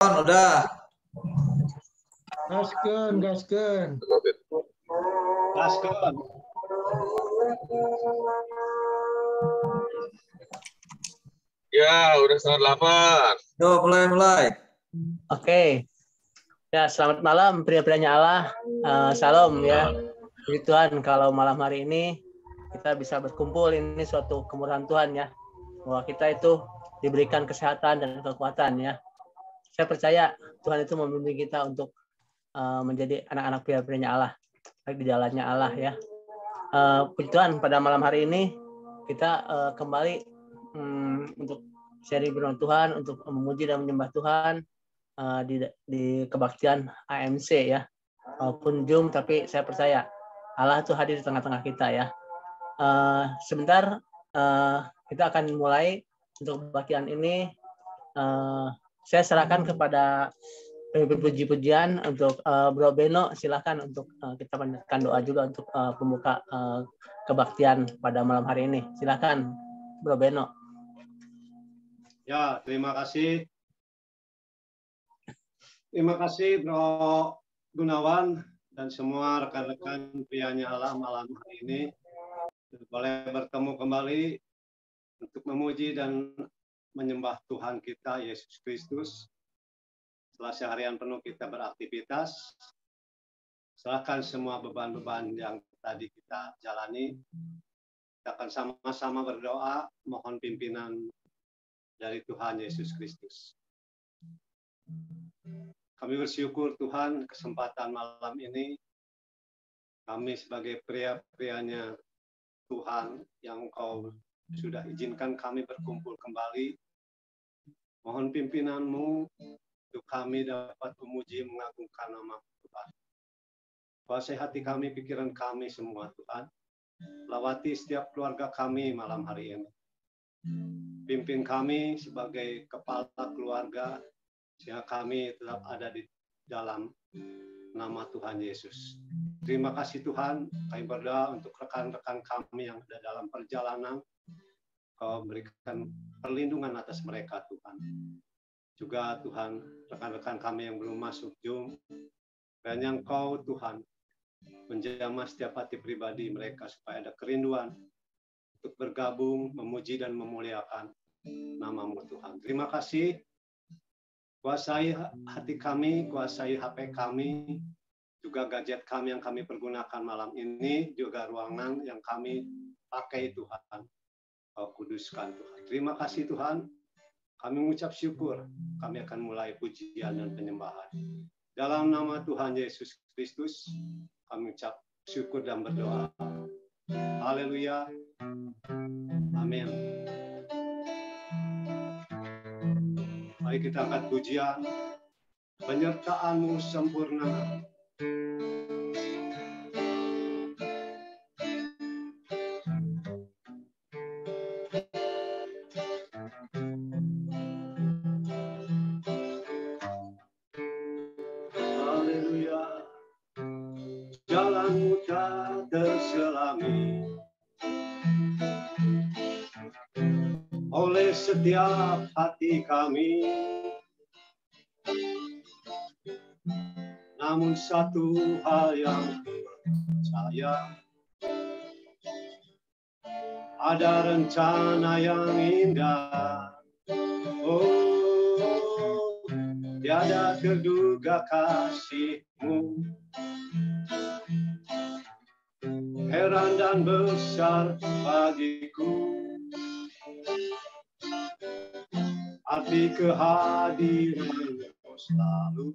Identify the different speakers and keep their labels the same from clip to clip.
Speaker 1: Udah.
Speaker 2: Gaskeun.
Speaker 3: Gaskeun.
Speaker 4: Ya, udah setengah 8.
Speaker 1: Yo, mulai.
Speaker 3: Oke. Ya, selamat malam pria-prianya Allah. Salam ya. Puji Tuhan kalau malam hari ini kita bisa berkumpul, ini suatu kemurahan Tuhan ya. Bahwa kita itu diberikan kesehatan dan kekuatan ya. Saya percaya Tuhan itu membimbing kita untuk menjadi anak-anak pria-prianya Allah, baik di jalannya Allah ya. Puji Tuhan pada malam hari ini kita kembali untuk sharing firman Tuhan, untuk memuji dan menyembah Tuhan di kebaktian AMC ya, walaupun Zoom, tapi saya percaya Allah itu hadir di tengah-tengah kita ya. Sebentar kita akan mulai untuk kebaktian ini. Saya serahkan kepada puji-pujian untuk Bro Beno, silakan untuk kita panjatkan doa juga untuk pembuka kebaktian pada malam hari ini. Silakan Bro Beno.
Speaker 5: Ya, terima kasih. Terima kasih Bro Gunawan dan semua rekan-rekan prianya Allah malam hari ini. Boleh bertemu kembali untuk memuji dan menyembah Tuhan kita Yesus Kristus. Setelah seharian penuh kita beraktivitas, serahkan semua beban-beban yang tadi kita jalani. Kita akan sama-sama berdoa, mohon pimpinan dari Tuhan Yesus Kristus. Kami bersyukur Tuhan kesempatan malam ini, kami sebagai pria-prianya Tuhan yang Engkau sudah izinkan kami berkumpul kembali. Mohon pimpinan-Mu untuk kami dapat memuji mengagungkan nama Tuhan. Kuasai hati kami, pikiran kami semua Tuhan. Lawati setiap keluarga kami malam hari ini. Pimpin kami sebagai kepala keluarga, sehingga kami tetap ada di dalam nama Tuhan Yesus. Terima kasih Tuhan, kami berdoa untuk rekan-rekan kami yang ada dalam perjalanan. Kau berikan perlindungan atas mereka Tuhan. Juga Tuhan, rekan-rekan kami yang belum masuk Zoom, dan yang Kau Tuhan menjamah setiap hati pribadi mereka supaya ada kerinduan untuk bergabung, memuji dan memuliakan nama-Mu Tuhan. Terima kasih. Kuasai hati kami, kuasai HP kami, juga gadget kami yang kami pergunakan malam ini, juga ruangan yang kami pakai Tuhan. Kau kuduskan Tuhan. Terima kasih Tuhan. Kami mengucap syukur. Kami akan mulai pujian dan penyembahan. Dalam nama Tuhan Yesus Kristus, kami mengucap syukur dan berdoa. Haleluya. Amin. Mari kita angkat pujian. Penyertaan-Mu sempurna. Setiap hati kami, namun satu hal yang percaya, ada rencana yang indah. Oh, tiada terduga kasih-Mu, heran dan besar bagiku. Arti kehadiran-Mu selalu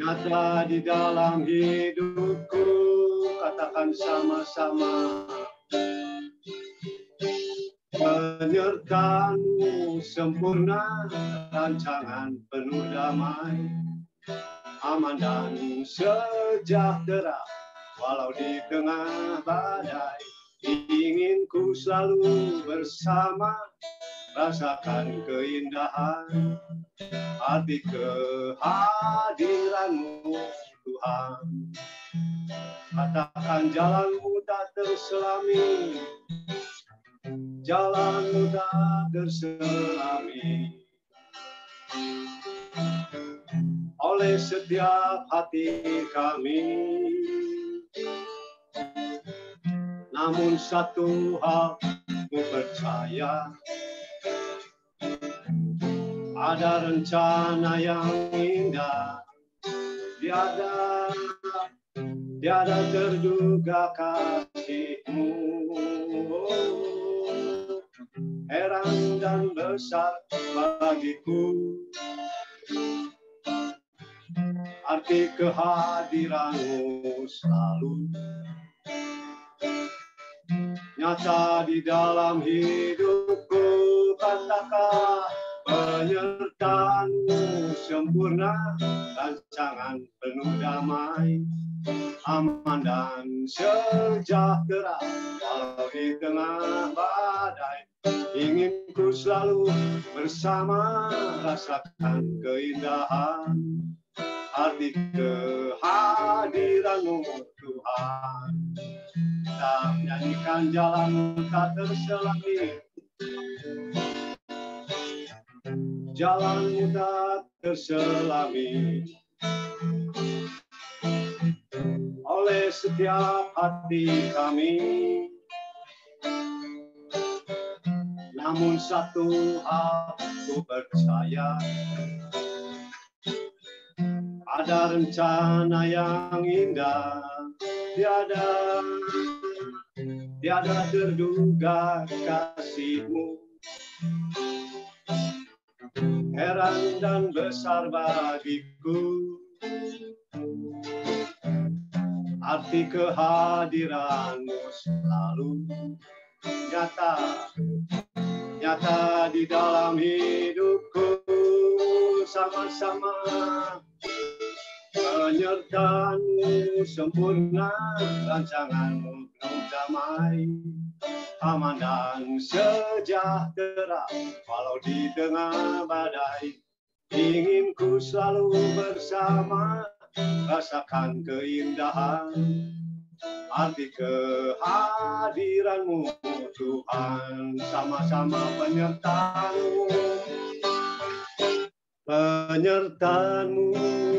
Speaker 5: nyata di dalam hidupku. Katakan sama-sama. Penyertaan-Mu sempurna, rancangan penuh damai, aman dan sejahtera walau di tengah badai. Ingin ku selalu bersama, rasakan keindahan, arti kehadiran-Mu Tuhan. Katakan jalan-Mu tak terselami, jalan-Mu tak terselami. oleh setiap hati kami. Namun satu hal ku percaya, ada rencana yang indah, tiada terduga kasih-Mu. Heran dan besar bagiku arti kehadiran-Mu selalu nyata di dalam hidupku. Katakan penyertaan-Mu sempurna, rancangan penuh damai, aman dan sejahtera walau di tengah badai. Ingin ku selalu bersama, rasakan keindahan arti kehadiran-Mu Tuhan. Kita menyanyikan jalan-Mu tak terselami, jalan-Mu tak terselami. Oleh setiap hati kami, namun satu hal ku percaya, ada rencana yang indah, tiada terduga kasih-Mu. Heran dan besar bagiku arti kehadiran-Mu selalu nyata di dalam hidupku. Sama-sama penyertaan-Mu sempurna, rancangan-Mu penuh damai, aman dan sejahtera walau di tengah badai. Ingin ku selalu bersama, rasakan keindahan arti kehadiran-Mu Tuhan. Sama-sama penyertaan-Mu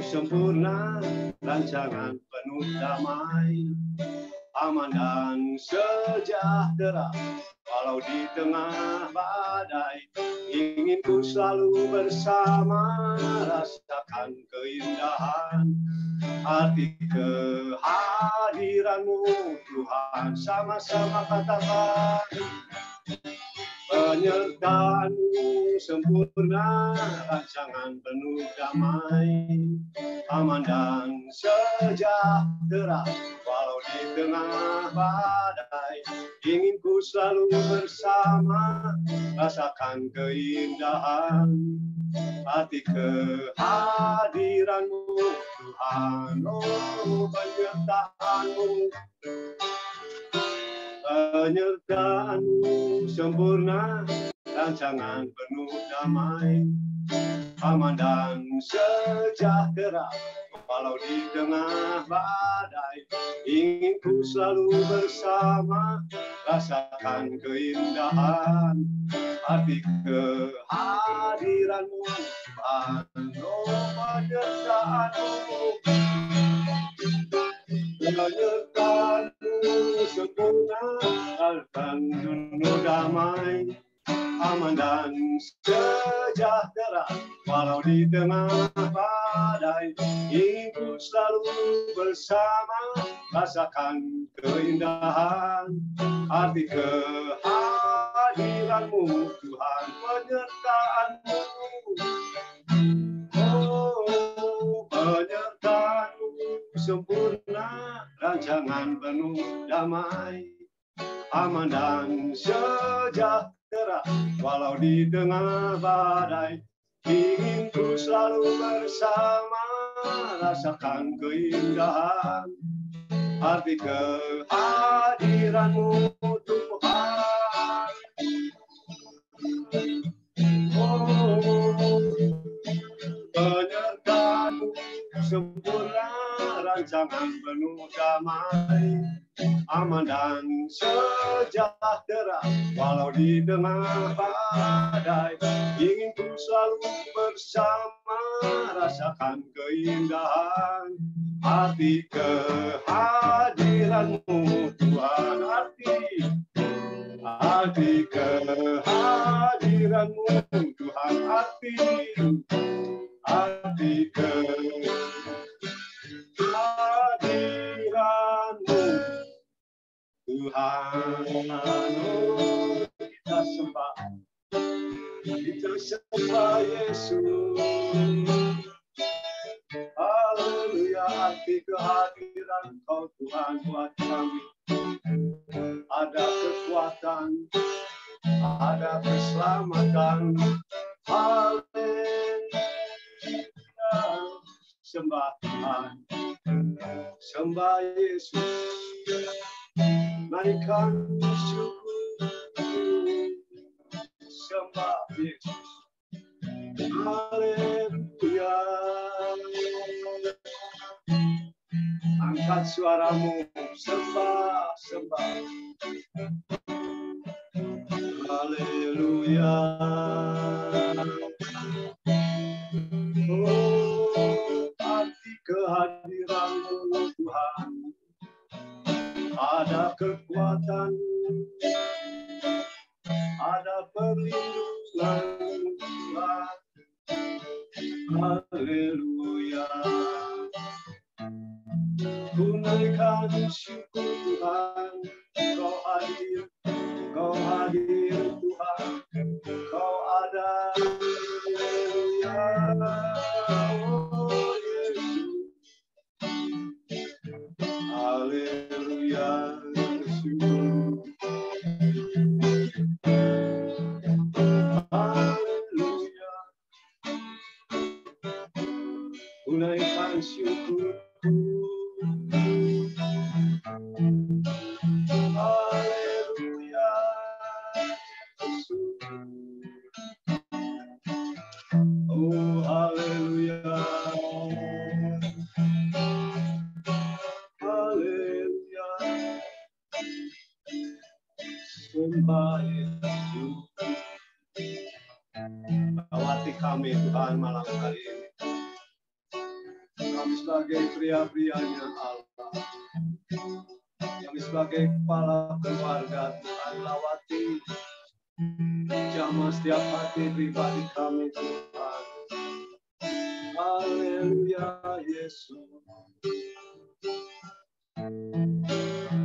Speaker 5: sempurna, rancangan penuh damai, aman dan sejahtera walau di tengah badai. Ingin ku selalu bersama, rasakan keindahan arti kehadiran-Mu Tuhan. Sama-sama katakan penyertaan-Mu sempurna, rancangan penuh damai, aman dan sejahtera walau di tengah badai. Ingin ku selalu bersama, rasakan keindahan arti kehadiran-Mu Tuhan. Oh, penyertaan-Mu sempurna, rancangan penuh damai, aman dan sejahtera walau di tengah badai. Ingin ku selalu bersama, rasakan keindahan arti kehadiran-Mu Tuhan. Oh, penyertaan-Mu sempurna, dan penuh damai, aman dan sejahtera walau di tengah badai. Ingin ku selalu bersama, rasakan keindahan arti kehadiran-Mu Tuhan. Penyertaan-Mu, oh, penyertaan-Mu sempurna, rancangan penuh damai, aman dan sejahtera walau di tengah badai. Ingin ku selalu bersama, rasakan keindahan arti kehadiran-Mu Tuhan. Oh, penyertaan-Mu sempurna, rancangan penuh damai, aman dan sejahtera. Walau di tengah badai, ingin ku selalu bersama, rasakan keindahan arti kehadiran-Mu Tuhan, arti kehadiran-Mu Tuhan, arti kehadiran-Mu Tuhan. Oh, kita sembah Yesus. Haleluya, arti kehadiran Kau Tuhan buat kami. Ada kekuatan, ada keselamatan. Haleluya, sembah Tuhan, sembah Yesus. Naikkan syukur, sembah Yesus. Haleluya. Angkat suaramu, sembah, sembah. Haleluya. Oh, arti kehadiran-Mu Tuhan. Ada kekuatan, ada perlindungan Tuhan. Haleluya. Ku naikkan syukur Tuhan, Kau hadir Tuhan, Kau ada. Haleluya. Oh Yesus. Haleluya. Syukur. Haleluya. Ku naikkan syukur. Haleluya. Oh haleluya. Haleluya. Sembah Yesus. Lawati kami Tuhan malam hari ini. Kami sebagai pria-prianya Allah, kami sebagai kepala keluarga Tuhan, lawati jamah setiap hati pribadi kami Tuhan. Haleluya Yesus.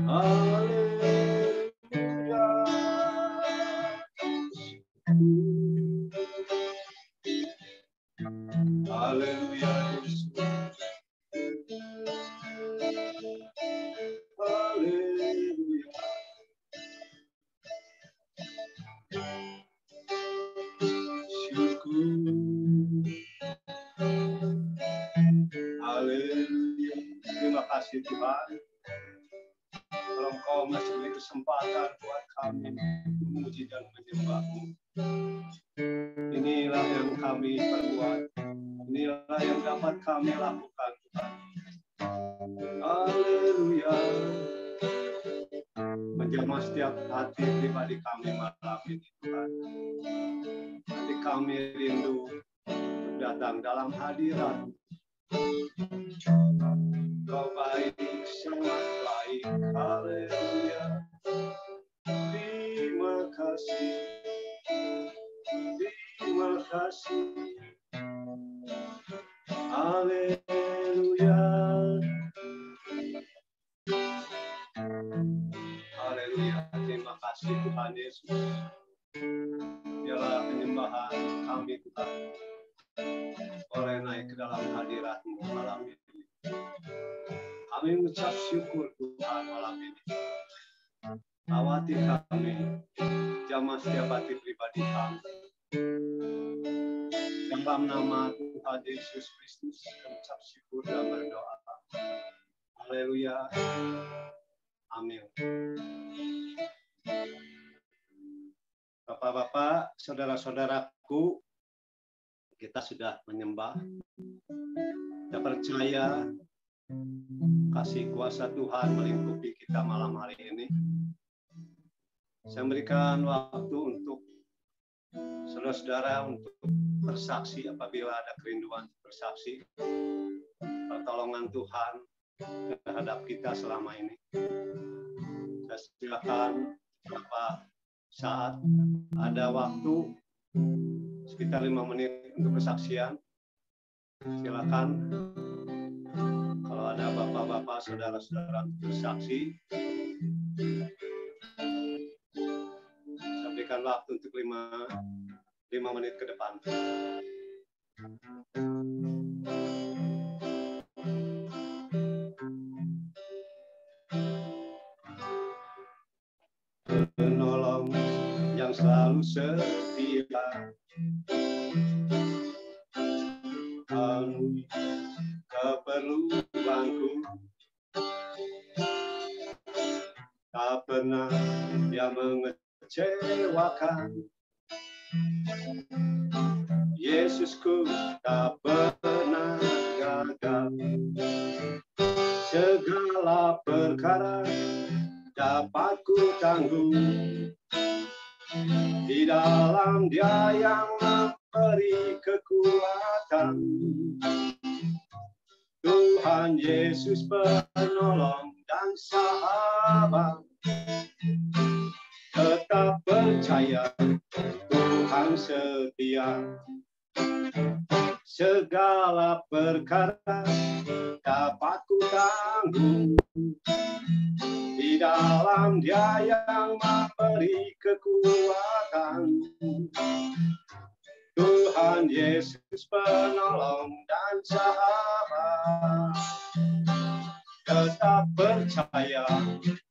Speaker 5: Haleluya. Haleluya Yesus. Haleluya. Syukur. Haleluya. Terima kasih Tuhan. Kalau Engkau masih beri kesempatan buat kami memuji dan menyembah-Mu. Inilah yang kami perbuat. Inilah yang dapat kami lakukan Tuhan. Haleluya. Menjamah setiap hati pribadi kami malam ini Tuhan. Hati kami rindu datang dalam hadirat. Kau baik, sangat baik. Haleluya. Terima kasih. Terima kasih. Haleluya. Haleluya. Terima kasih Tuhan Yesus. Biarlah penyembahan kami Tuhan boleh naik ke dalam hadirat-Mu malam ini. Kami mengucap syukur Tuhan malam ini. Awati kami, jamah setiap hati pribadi kami. Dalam nama Tuhan Yesus Kristus, kami mengucap syukur dan berdoa. Haleluya. Amin. Bapak-bapak, saudara-saudaraku, kita sudah menyembah. Kita percaya kasih kuasa Tuhan melingkupi kita malam hari ini. Saya memberikan waktu untuk saudara-saudara untuk bersaksi apabila ada kerinduan bersaksi pertolongan Tuhan terhadap kita selama ini. Saya silakan beberapa saat ada waktu sekitar 5 menit untuk kesaksian. Silakan kalau ada bapak-bapak, saudara-saudara bersaksi. Saya berikan waktu untuk 5 menit ke depan. Penolong yang selalu setia, penuhi keperluanku, tak pernah dia mengecewakan. Yesusku tak pernah gagal, segala perkara dapat ku tanggung. Di dalam Dia yang memberi kekuatan, Tuhan Yesus penolong dan sahabat. Tetap percaya Tuhan setia, segala perkara dapat ku tanggung. Di dalam Dia yang memberi kekuatan, Tuhan Yesus penolong dan sahabat. Tetap percaya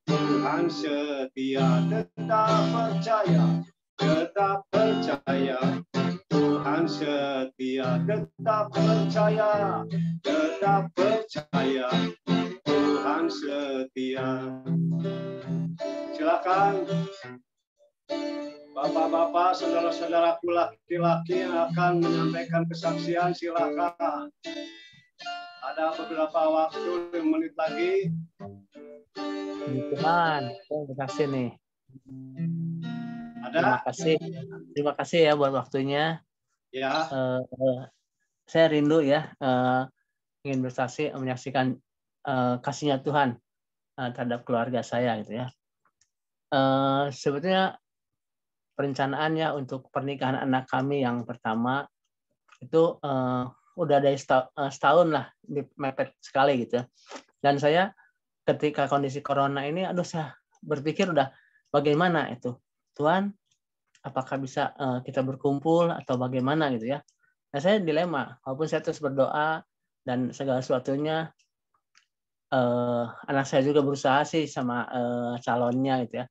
Speaker 5: Tuhan setia, tetap percaya Tuhan setia, tetap percaya Tuhan setia. Silakan bapak-bapak, saudara-saudaraku laki-laki yang akan menyampaikan kesaksian, silakan. Ada beberapa waktu, 5 menit lagi.
Speaker 3: Tuhan, terima kasih nih.
Speaker 5: Ada?
Speaker 3: Terima kasih ya buat waktunya.
Speaker 5: Ya.
Speaker 3: Saya rindu ya ingin bersaksi menyaksikan kasihnya Tuhan terhadap keluarga saya gitu ya. Sebetulnya perencanaannya untuk pernikahan anak kami yang pertama itu udah dari setahun lah, mepet sekali gitu ya. Dan saya ketika kondisi corona ini, saya berpikir udah bagaimana itu, Tuhan, apakah bisa kita berkumpul atau bagaimana gitu ya. Nah, saya dilema, walaupun saya terus berdoa dan segala sesuatunya, anak saya juga berusaha sih sama calonnya gitu ya,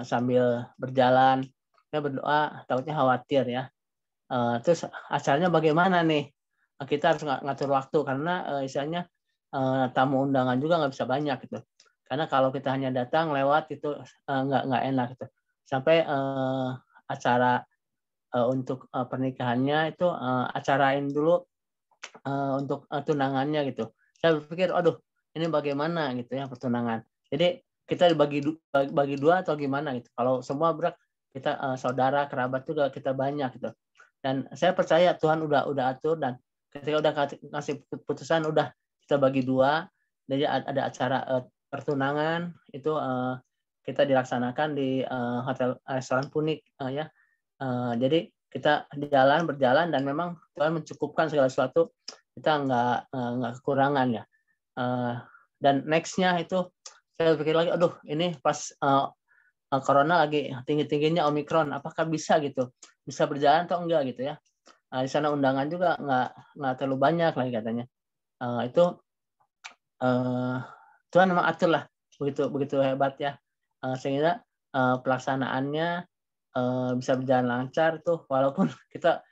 Speaker 3: sambil berjalan, saya berdoa, takutnya khawatir ya. Terus acaranya bagaimana nih? Kita harus ngatur waktu karena istilahnya tamu undangan juga nggak bisa banyak gitu. Karena kalau kita hanya datang lewat itu nggak enak gitu. Sampai acara untuk pernikahannya itu acarain dulu untuk tunangannya gitu. Saya berpikir, aduh ini bagaimana gitu ya pertunangan. Jadi kita bagi dua atau gimana gitu. Kalau semua kita saudara kerabat juga kita banyak gitu. Dan saya percaya Tuhan udah atur, dan ketika udah kasih keputusan udah kita bagi dua. Jadi ada acara pertunangan itu kita dilaksanakan di hotel restoran Punik ya. Jadi kita berjalan dan memang Tuhan mencukupkan segala sesuatu, kita nggak kekurangan ya. Dan nextnya itu saya pikir lagi, aduh ini pas corona lagi tinggi-tingginya Omikron, apakah bisa gitu, bisa berjalan atau enggak gitu ya. Di sana undangan juga nggak terlalu banyak lagi katanya. Itu Tuhan memang atur lah, begitu hebat ya, sehingga pelaksanaannya bisa berjalan lancar tuh, walaupun kita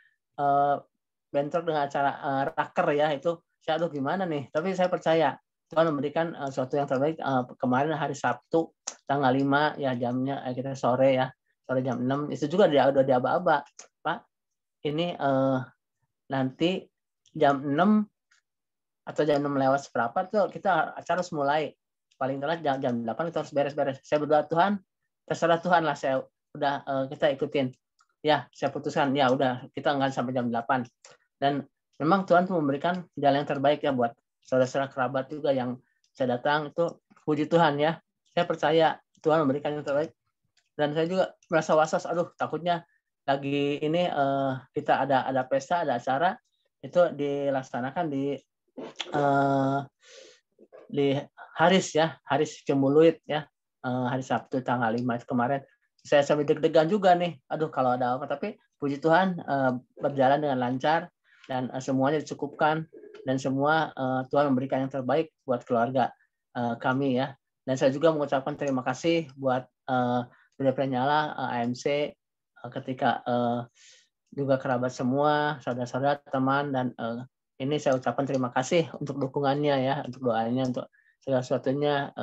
Speaker 3: bentrok dengan acara raker ya, itu saya aduh gimana nih, tapi saya percaya Tuhan memberikan sesuatu yang terbaik. Kemarin hari Sabtu tanggal 5 ya, jamnya kita sore jam 6 itu juga udah diaba-aba, Pak, ini nanti jam 6 atau jam 6 lewat seperempat tuh kita acara harus mulai. Paling telat jam 8 kita harus beres-beres. Saya berdoa, Tuhan, terserah Tuhan lah, saya udah kita ikutin. Ya, saya putuskan, ya udah kita nggak sampai jam 8. Dan memang Tuhan tuh memberikan jalan yang terbaik ya buat saudara-saudara kerabat juga yang saya datang, itu puji Tuhan ya. Saya percaya Tuhan memberikan yang terbaik. Dan saya juga merasa was-was, aduh takutnya lagi ini kita ada pesta, ada acara, itu dilaksanakan di Haris ya, Haris Cembuluit ya, hari Sabtu tanggal 5 itu kemarin. Saya sampai deg-degan juga nih, aduh kalau ada apa, tapi puji Tuhan berjalan dengan lancar dan semuanya dicukupkan dan semua Tuhan memberikan yang terbaik buat keluarga kami ya. Dan saya juga mengucapkan terima kasih buat Pendeta Nyala, AMC, ketika juga kerabat semua, saudara-saudara, teman, dan ini saya ucapkan terima kasih untuk dukungannya ya, untuk doanya, untuk segala sesuatunya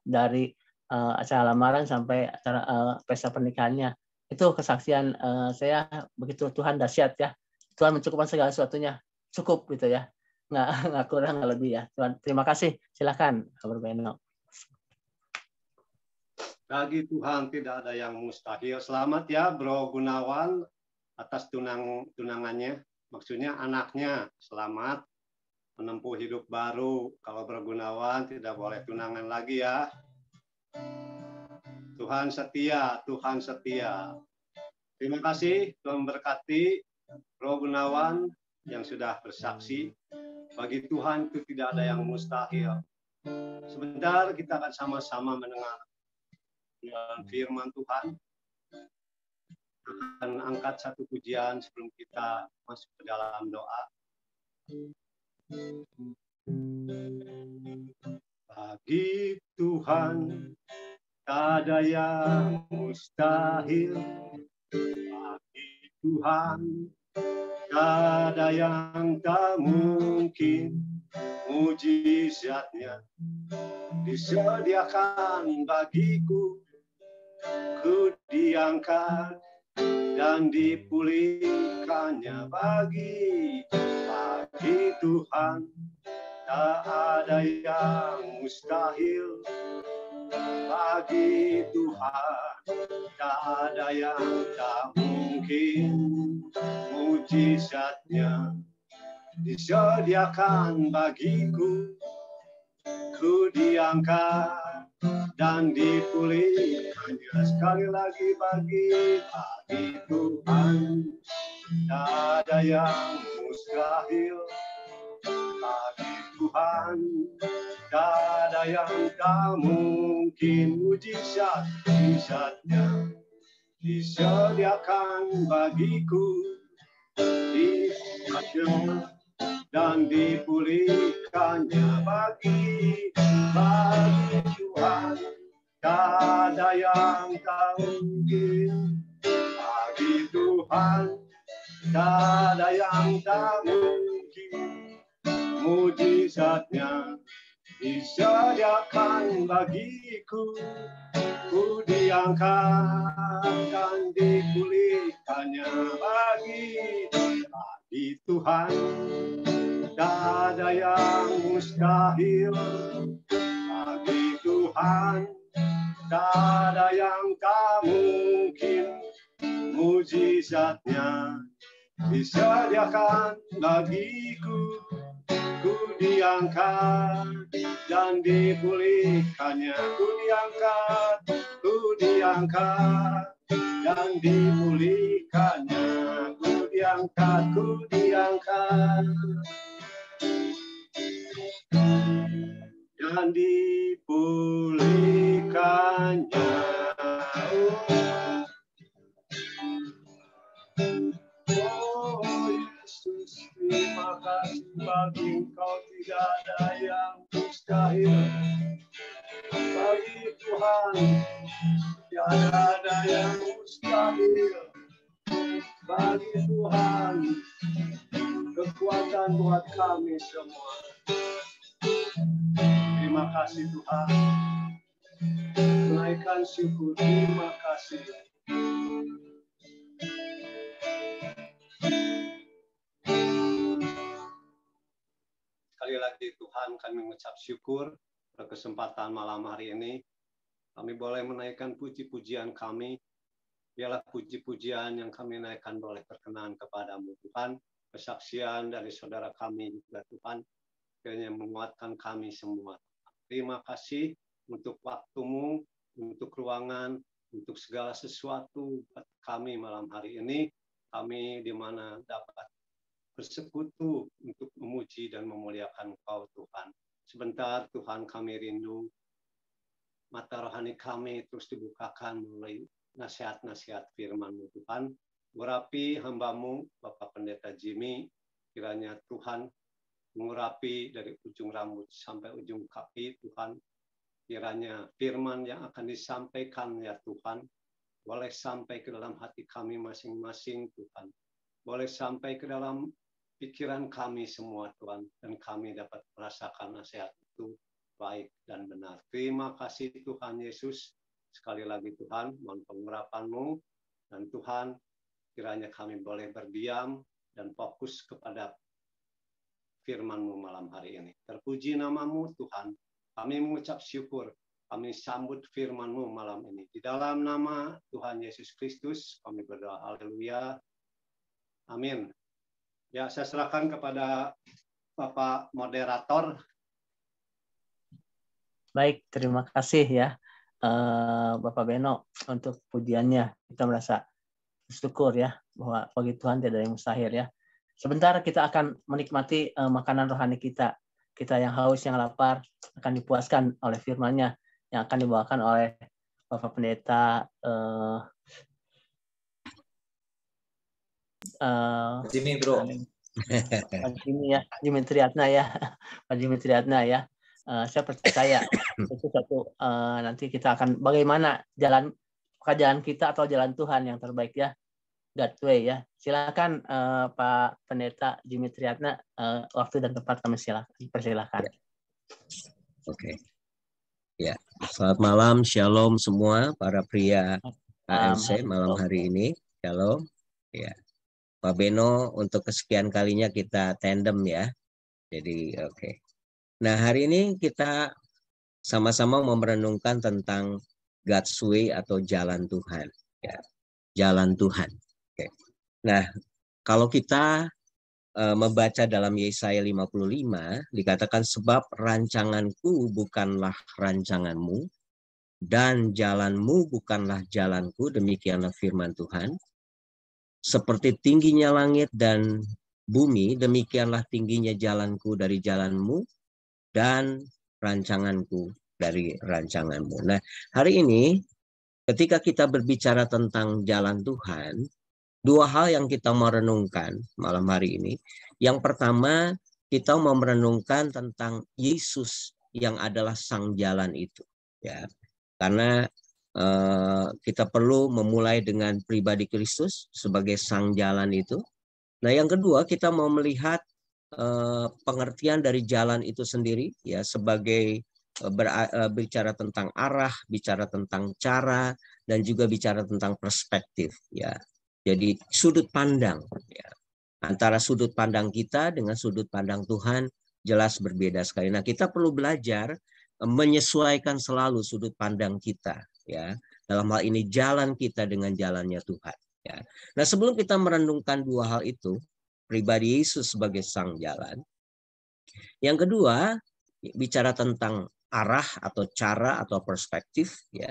Speaker 3: dari acara lamaran sampai acara pesta pernikahannya. Itu kesaksian saya, begitu Tuhan dahsyat ya. Tuhan mencukupkan segala sesuatunya, cukup gitu ya, nggak kurang nggak lebih ya. Tuhan, terima kasih. Silakan, Bro Beno.
Speaker 5: Bagi Tuhan tidak ada yang mustahil. Selamat ya Bro Gunawan atas tunangannya. Maksudnya anaknya selamat menempuh hidup baru. Kalau Bro Gunawan tidak boleh tunangan lagi ya. Tuhan setia, Tuhan setia. Terima kasih, Tuhan berkati Bro Gunawan yang sudah bersaksi. Bagi Tuhan itu tidak ada yang mustahil. Sebentar kita akan sama-sama mendengar firman Tuhan. Akan angkat satu pujian sebelum kita masuk ke dalam doa. Bagi Tuhan tak ada yang mustahil. Bagi Tuhan tak ada yang tak mungkin. Mujizatnya disediakan bagiku. Ku diangkat dan dipulihkannya bagi Tuhan tak ada yang mustahil. Bagi Tuhan tak ada yang tak mungkin. Mujizatnya disediakan bagiku. Ku diangkat dan dipulihkannya. Sekali lagi bagi Tuhan tak ada yang mustahil. Bagi Tuhan tak ada yang tak mungkin. Mujizatnya disediakan bagiku. Diangkat dan dipulihkannya bagi Tuhan tak ada yang tak mungkin. Bagi Tuhan tak ada yang tak mungkin. Mujizatnya disediakan bagiku. Ku diangkat dan dipulihkannya bagi Tuhan tak ada yang mustahil. Bagi Tuhan tak ada yang tak mungkin. Mujizatnya disediakan bagiku. Ku diangkat dan dipulihkannya. Ku diangkat dan dipulihkannya. Ku diangkat dan dipulihkannya. Oh Yesus, terima kasih bagi Engkau tidak ada yang mustahil. Bagi Tuhan tidak ada yang mustahil. Bagi Tuhan kekuatan buat kami semua. Terima kasih Tuhan. Naikkan syukur. Terima kasih. sekali lagi Tuhan, kami mengucap syukur pada kesempatan malam hari ini. Kami boleh menaikkan puji-pujian kami. Biarlah puji-pujian yang kami naikkan boleh berkenan kepadamu Tuhan. Kesaksian dari saudara kami juga Tuhan, kiranya menguatkan kami semua. Terima kasih untuk waktumu, untuk ruangan, untuk segala sesuatu buat kami malam hari ini. Kami di mana dapat bersekutu untuk memuji dan memuliakan Engkau Tuhan. Sebentar Tuhan, kami rindu mata rohani kami terus dibukakan melalui nasihat-nasihat firman-Mu Tuhan. Urapi hamba-Mu Bapak Pendeta Jimmy, kiranya Tuhan mengurapi dari ujung rambut sampai ujung kaki Tuhan. Kiranya firman yang akan disampaikan ya Tuhan, boleh sampai ke dalam hati kami masing-masing Tuhan. Boleh sampai ke dalam pikiran kami semua Tuhan, dan kami dapat merasakan nasihat itu baik dan benar. Terima kasih Tuhan Yesus. Sekali lagi Tuhan, mohon pengurapan-Mu, dan Tuhan kiranya kami boleh berdiam dan fokus kepada firman-Mu malam hari ini. Terpuji nama-Mu Tuhan, kami mengucap syukur, kami sambut firman-Mu malam ini. Di dalam nama Tuhan Yesus Kristus kami berdoa, haleluya, amin. Ya, saya serahkan kepada Bapak Moderator.
Speaker 3: Baik, terima kasih ya Bapak Beno untuk pujiannya. Kita merasa bersyukur ya bahwa bagi Tuhan tidak ada yang mustahil ya. Sebentar kita akan menikmati makanan rohani kita. Kita yang haus, yang lapar akan dipuaskan oleh firman-Nya yang akan dibawakan oleh Bapak Pendeta
Speaker 1: Jimmy bro.
Speaker 3: Pak Jimmy ya, Jimmy Triatna ya, Pak Jimmy Triatna ya. Saya percaya itu satu nanti kita akan bagaimana jalan kita atau jalan Tuhan yang terbaik ya, God's way ya. Silakan Pak Pendeta Jimmy Triatna, waktu dan tempat kami persilakan.
Speaker 2: Oke. Ya, selamat malam, shalom semua para pria ANC malam hari ini. Shalom. Ya. Pak Beno, untuk kesekian kalinya kita tandem ya. Jadi oke. Nah, hari ini kita sama-sama mau merenungkan tentang God's way atau jalan Tuhan. Ya. Jalan Tuhan. Oke. Nah, kalau kita membaca dalam Yesaya 55, dikatakan sebab rancanganku bukanlah rancanganmu dan jalanmu bukanlah jalanku, demikianlah firman Tuhan. Seperti tingginya langit dan bumi, demikianlah tingginya jalanku dari jalanmu dan rancanganku dari rancanganmu. Nah, hari ini ketika kita berbicara tentang jalan Tuhan, dua hal yang kita mau renungkan malam hari ini. Yang pertama, kita mau merenungkan tentang Yesus yang adalah sang jalan itu. Ya, karena kita perlu memulai dengan pribadi Kristus sebagai sang jalan itu. Nah, yang kedua kita mau melihat pengertian dari jalan itu sendiri ya, sebagai bicara tentang arah, bicara tentang cara, dan juga bicara tentang perspektif ya. Jadi sudut pandang ya. Antara sudut pandang kita dengan sudut pandang Tuhan jelas berbeda sekali. Nah, kita perlu belajar menyesuaikan selalu sudut pandang kita ya, dalam hal ini jalan kita dengan jalannya Tuhan ya. Nah, sebelum kita merenungkan dua hal itu, pribadi Yesus sebagai sang jalan, yang kedua bicara tentang arah atau cara atau perspektif ya.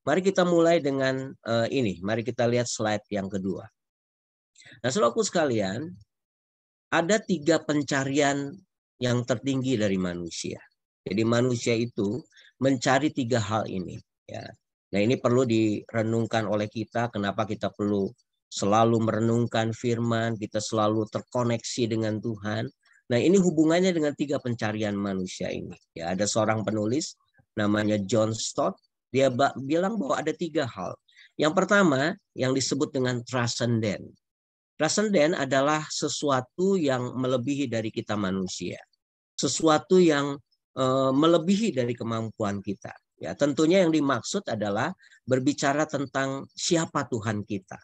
Speaker 2: Mari kita mulai dengan ini, mari kita lihat slide yang kedua. Nah, saudaraku sekalian, ada 3 pencarian yang tertinggi dari manusia. Jadi manusia itu mencari 3 hal ini ya. Nah, ini perlu direnungkan oleh kita, kenapa kita perlu selalu merenungkan firman, kita selalu terkoneksi dengan Tuhan. Nah, ini hubungannya dengan 3 pencarian manusia ini. Ya, ada seorang penulis namanya John Stott, dia bilang bahwa ada 3 hal. Yang pertama yang disebut dengan transcendent. Transcendent adalah sesuatu yang melebihi dari kita manusia. Sesuatu yang melebihi dari kemampuan kita. Ya, tentunya yang dimaksud adalah berbicara tentang siapa Tuhan kita.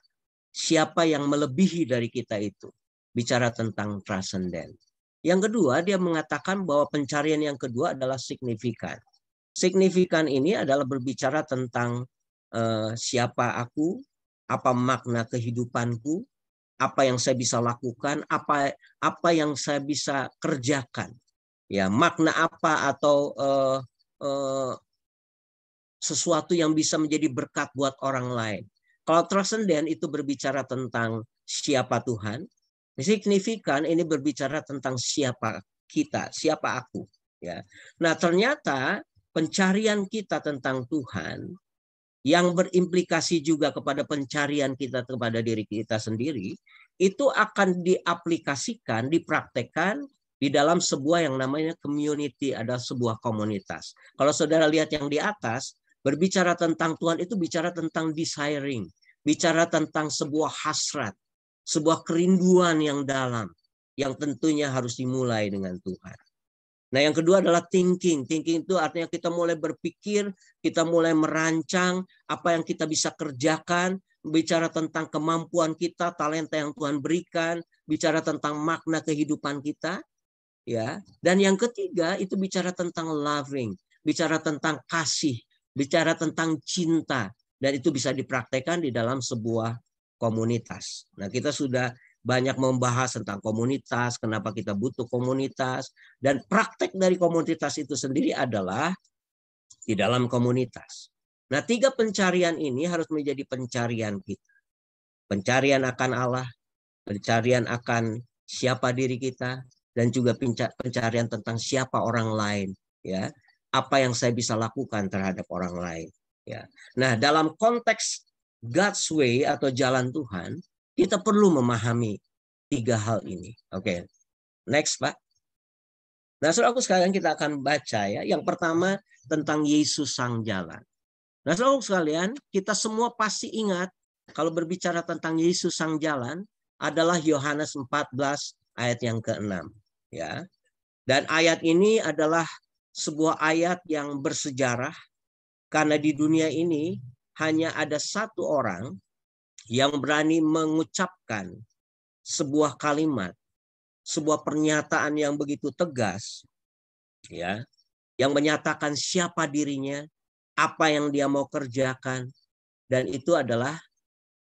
Speaker 2: Siapa yang melebihi dari kita itu. Bicara tentang transcendent. Yang kedua, dia mengatakan bahwa pencarian yang kedua adalah signifikan. Signifikan ini adalah berbicara tentang siapa aku, apa makna kehidupanku, apa yang saya bisa lakukan, apa yang saya bisa kerjakan. Ya, makna apa atau sesuatu yang bisa menjadi berkat buat orang lain. Kalau transenden itu berbicara tentang siapa Tuhan, signifikan ini berbicara tentang siapa kita, siapa aku. Ya. Nah, ternyata pencarian kita tentang Tuhan yang berimplikasi juga kepada pencarian kita kepada diri kita sendiri, itu akan diaplikasikan, dipraktekkan di dalam sebuah yang namanya community, ada sebuah komunitas. Kalau saudara lihat yang di atas, berbicara tentang Tuhan itu bicara tentang desiring, bicara tentang sebuah hasrat, sebuah kerinduan yang dalam, yang tentunya harus dimulai dengan Tuhan. Nah, yang kedua adalah thinking. Thinking itu artinya kita mulai berpikir, kita mulai merancang apa yang kita bisa kerjakan, bicara tentang kemampuan kita, talenta yang Tuhan berikan, bicara tentang makna kehidupan kita, ya. Dan yang ketiga itu bicara tentang loving, bicara tentang kasih, bicara tentang cinta, dan itu bisa dipraktekkan di dalam sebuah komunitas. Nah, kita sudah banyak membahas tentang komunitas, kenapa kita butuh komunitas, dan praktek dari komunitas itu sendiri adalah di dalam komunitas. Nah, 3 pencarian ini harus menjadi pencarian kita. Pencarian akan Allah, pencarian akan siapa diri kita, dan juga pencarian tentang siapa orang lain. Ya, apa yang saya bisa lakukan terhadap orang lain. Ya. Nah, dalam konteks God's way atau jalan Tuhan, kita perlu memahami 3 hal ini. Oke, next Pak. Nah, saudaraku sekalian kita akan baca ya. Yang pertama tentang Yesus Sang Jalan. Nah, saudaraku sekalian, kita semua pasti ingat kalau berbicara tentang Yesus Sang Jalan adalah Yohanes 14 ayat yang ke-6. Ya. Dan ayat ini adalah sebuah ayat yang bersejarah karena di dunia ini hanya ada satu orang yang berani mengucapkan sebuah kalimat, sebuah pernyataan yang begitu tegas, ya, yang menyatakan siapa dirinya, apa yang dia mau kerjakan, dan itu adalah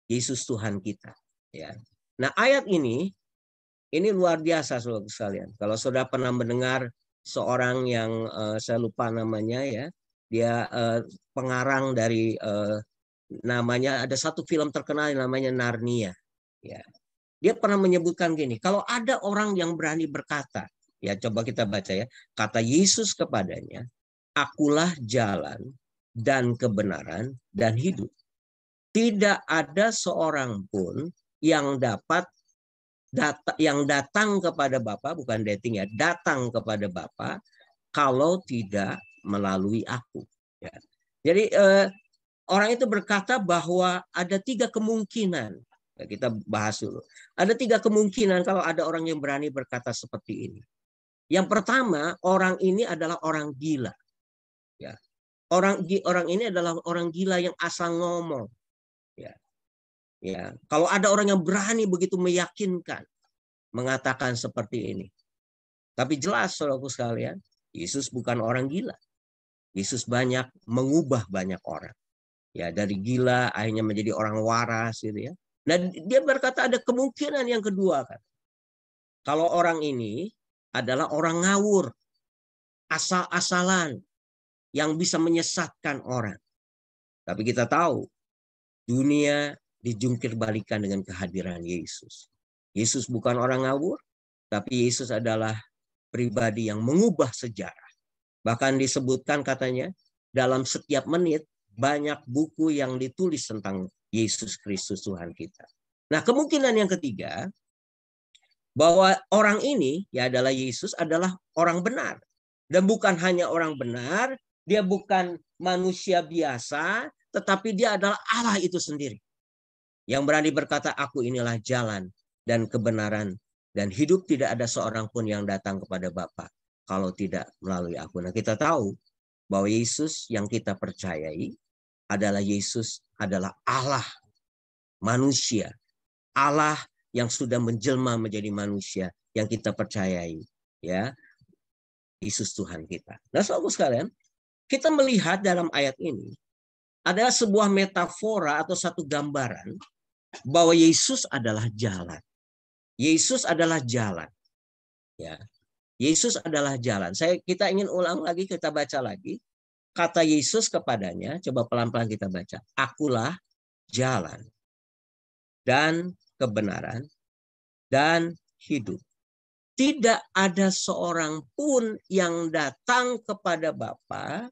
Speaker 2: Yesus Tuhan kita. Ya. Nah, ayat ini luar biasa, saudara sekalian. Kalau saudara pernah mendengar seorang yang saya lupa namanya, ya, dia pengarang dari namanya ada satu film terkenal yang namanya Narnia. Ya. Dia pernah menyebutkan gini, kalau ada orang yang berani berkata, ya coba kita baca ya, kata Yesus kepadanya, akulah jalan dan kebenaran dan hidup. Tidak ada seorang pun yang datang kepada Bapa, bukan dating ya, datang kepada Bapa kalau tidak melalui aku. Ya. Jadi orang itu berkata bahwa ada 3 kemungkinan. Ya, kita bahas dulu. Ada 3 kemungkinan kalau ada orang yang berani berkata seperti ini. Yang pertama, orang ini adalah orang gila. Ya. Orang ini adalah orang gila yang asal ngomong. Ya. Ya. Kalau ada orang yang berani begitu meyakinkan, mengatakan seperti ini. Tapi jelas, saudaraku sekalian, Yesus bukan orang gila. Yesus mengubah banyak orang. Ya, dari gila akhirnya menjadi orang waras gitu ya. Dan dia berkata ada kemungkinan yang kedua kan. Kalau orang ini adalah orang ngawur, asal-asalan yang bisa menyesatkan orang. Tapi kita tahu dunia dijungkir balikan dengan kehadiran Yesus. Yesus bukan orang ngawur, tapi Yesus adalah pribadi yang mengubah sejarah. Bahkan disebutkan katanya dalam setiap menit banyak buku yang ditulis tentang Yesus Kristus Tuhan kita. Nah, kemungkinan yang ketiga bahwa orang ini ya adalah Yesus adalah orang benar. Dan bukan hanya orang benar, dia bukan manusia biasa, tetapi dia adalah Allah itu sendiri. Yang berani berkata, aku inilah jalan dan kebenaran dan hidup, tidak ada seorang pun yang datang kepada Bapa kalau tidak melalui aku. Nah, kita tahu bahwa Yesus yang kita percayai adalah Yesus adalah Allah manusia. Allah yang sudah menjelma menjadi manusia yang kita percayai, ya, Yesus Tuhan kita. Nah, saudara sekalian, kita melihat dalam ayat ini adalah sebuah metafora atau satu gambaran bahwa Yesus adalah jalan. Yesus adalah jalan. Ya. Yesus adalah jalan. Kita ingin ulang lagi, kita baca lagi. Kata Yesus kepadanya, coba pelan-pelan kita baca. Akulah jalan dan kebenaran dan hidup. Tidak ada seorang pun yang datang kepada Bapa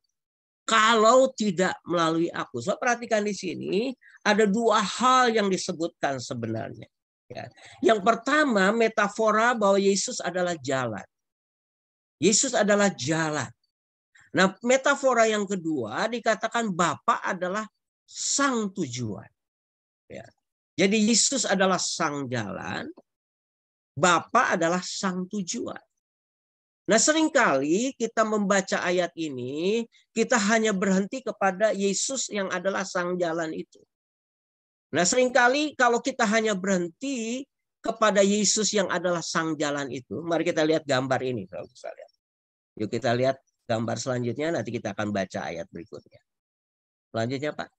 Speaker 2: kalau tidak melalui aku. So, perhatikan di sini ada dua hal yang disebutkan sebenarnya. Ya. Yang pertama, metafora bahwa Yesus adalah jalan. Yesus adalah jalan. Nah, metafora yang kedua dikatakan Bapa adalah sang tujuan. Ya. Jadi Yesus adalah sang jalan, Bapa adalah sang tujuan. Nah, seringkali kita membaca ayat ini, kita hanya berhenti kepada Yesus yang adalah sang jalan itu. Nah, seringkali kalau kita hanya berhenti kepada Yesus yang adalah sang jalan itu, mari kita lihat gambar ini. Yuk kita lihat gambar selanjutnya, nanti kita akan baca ayat berikutnya. Selanjutnya, Pak.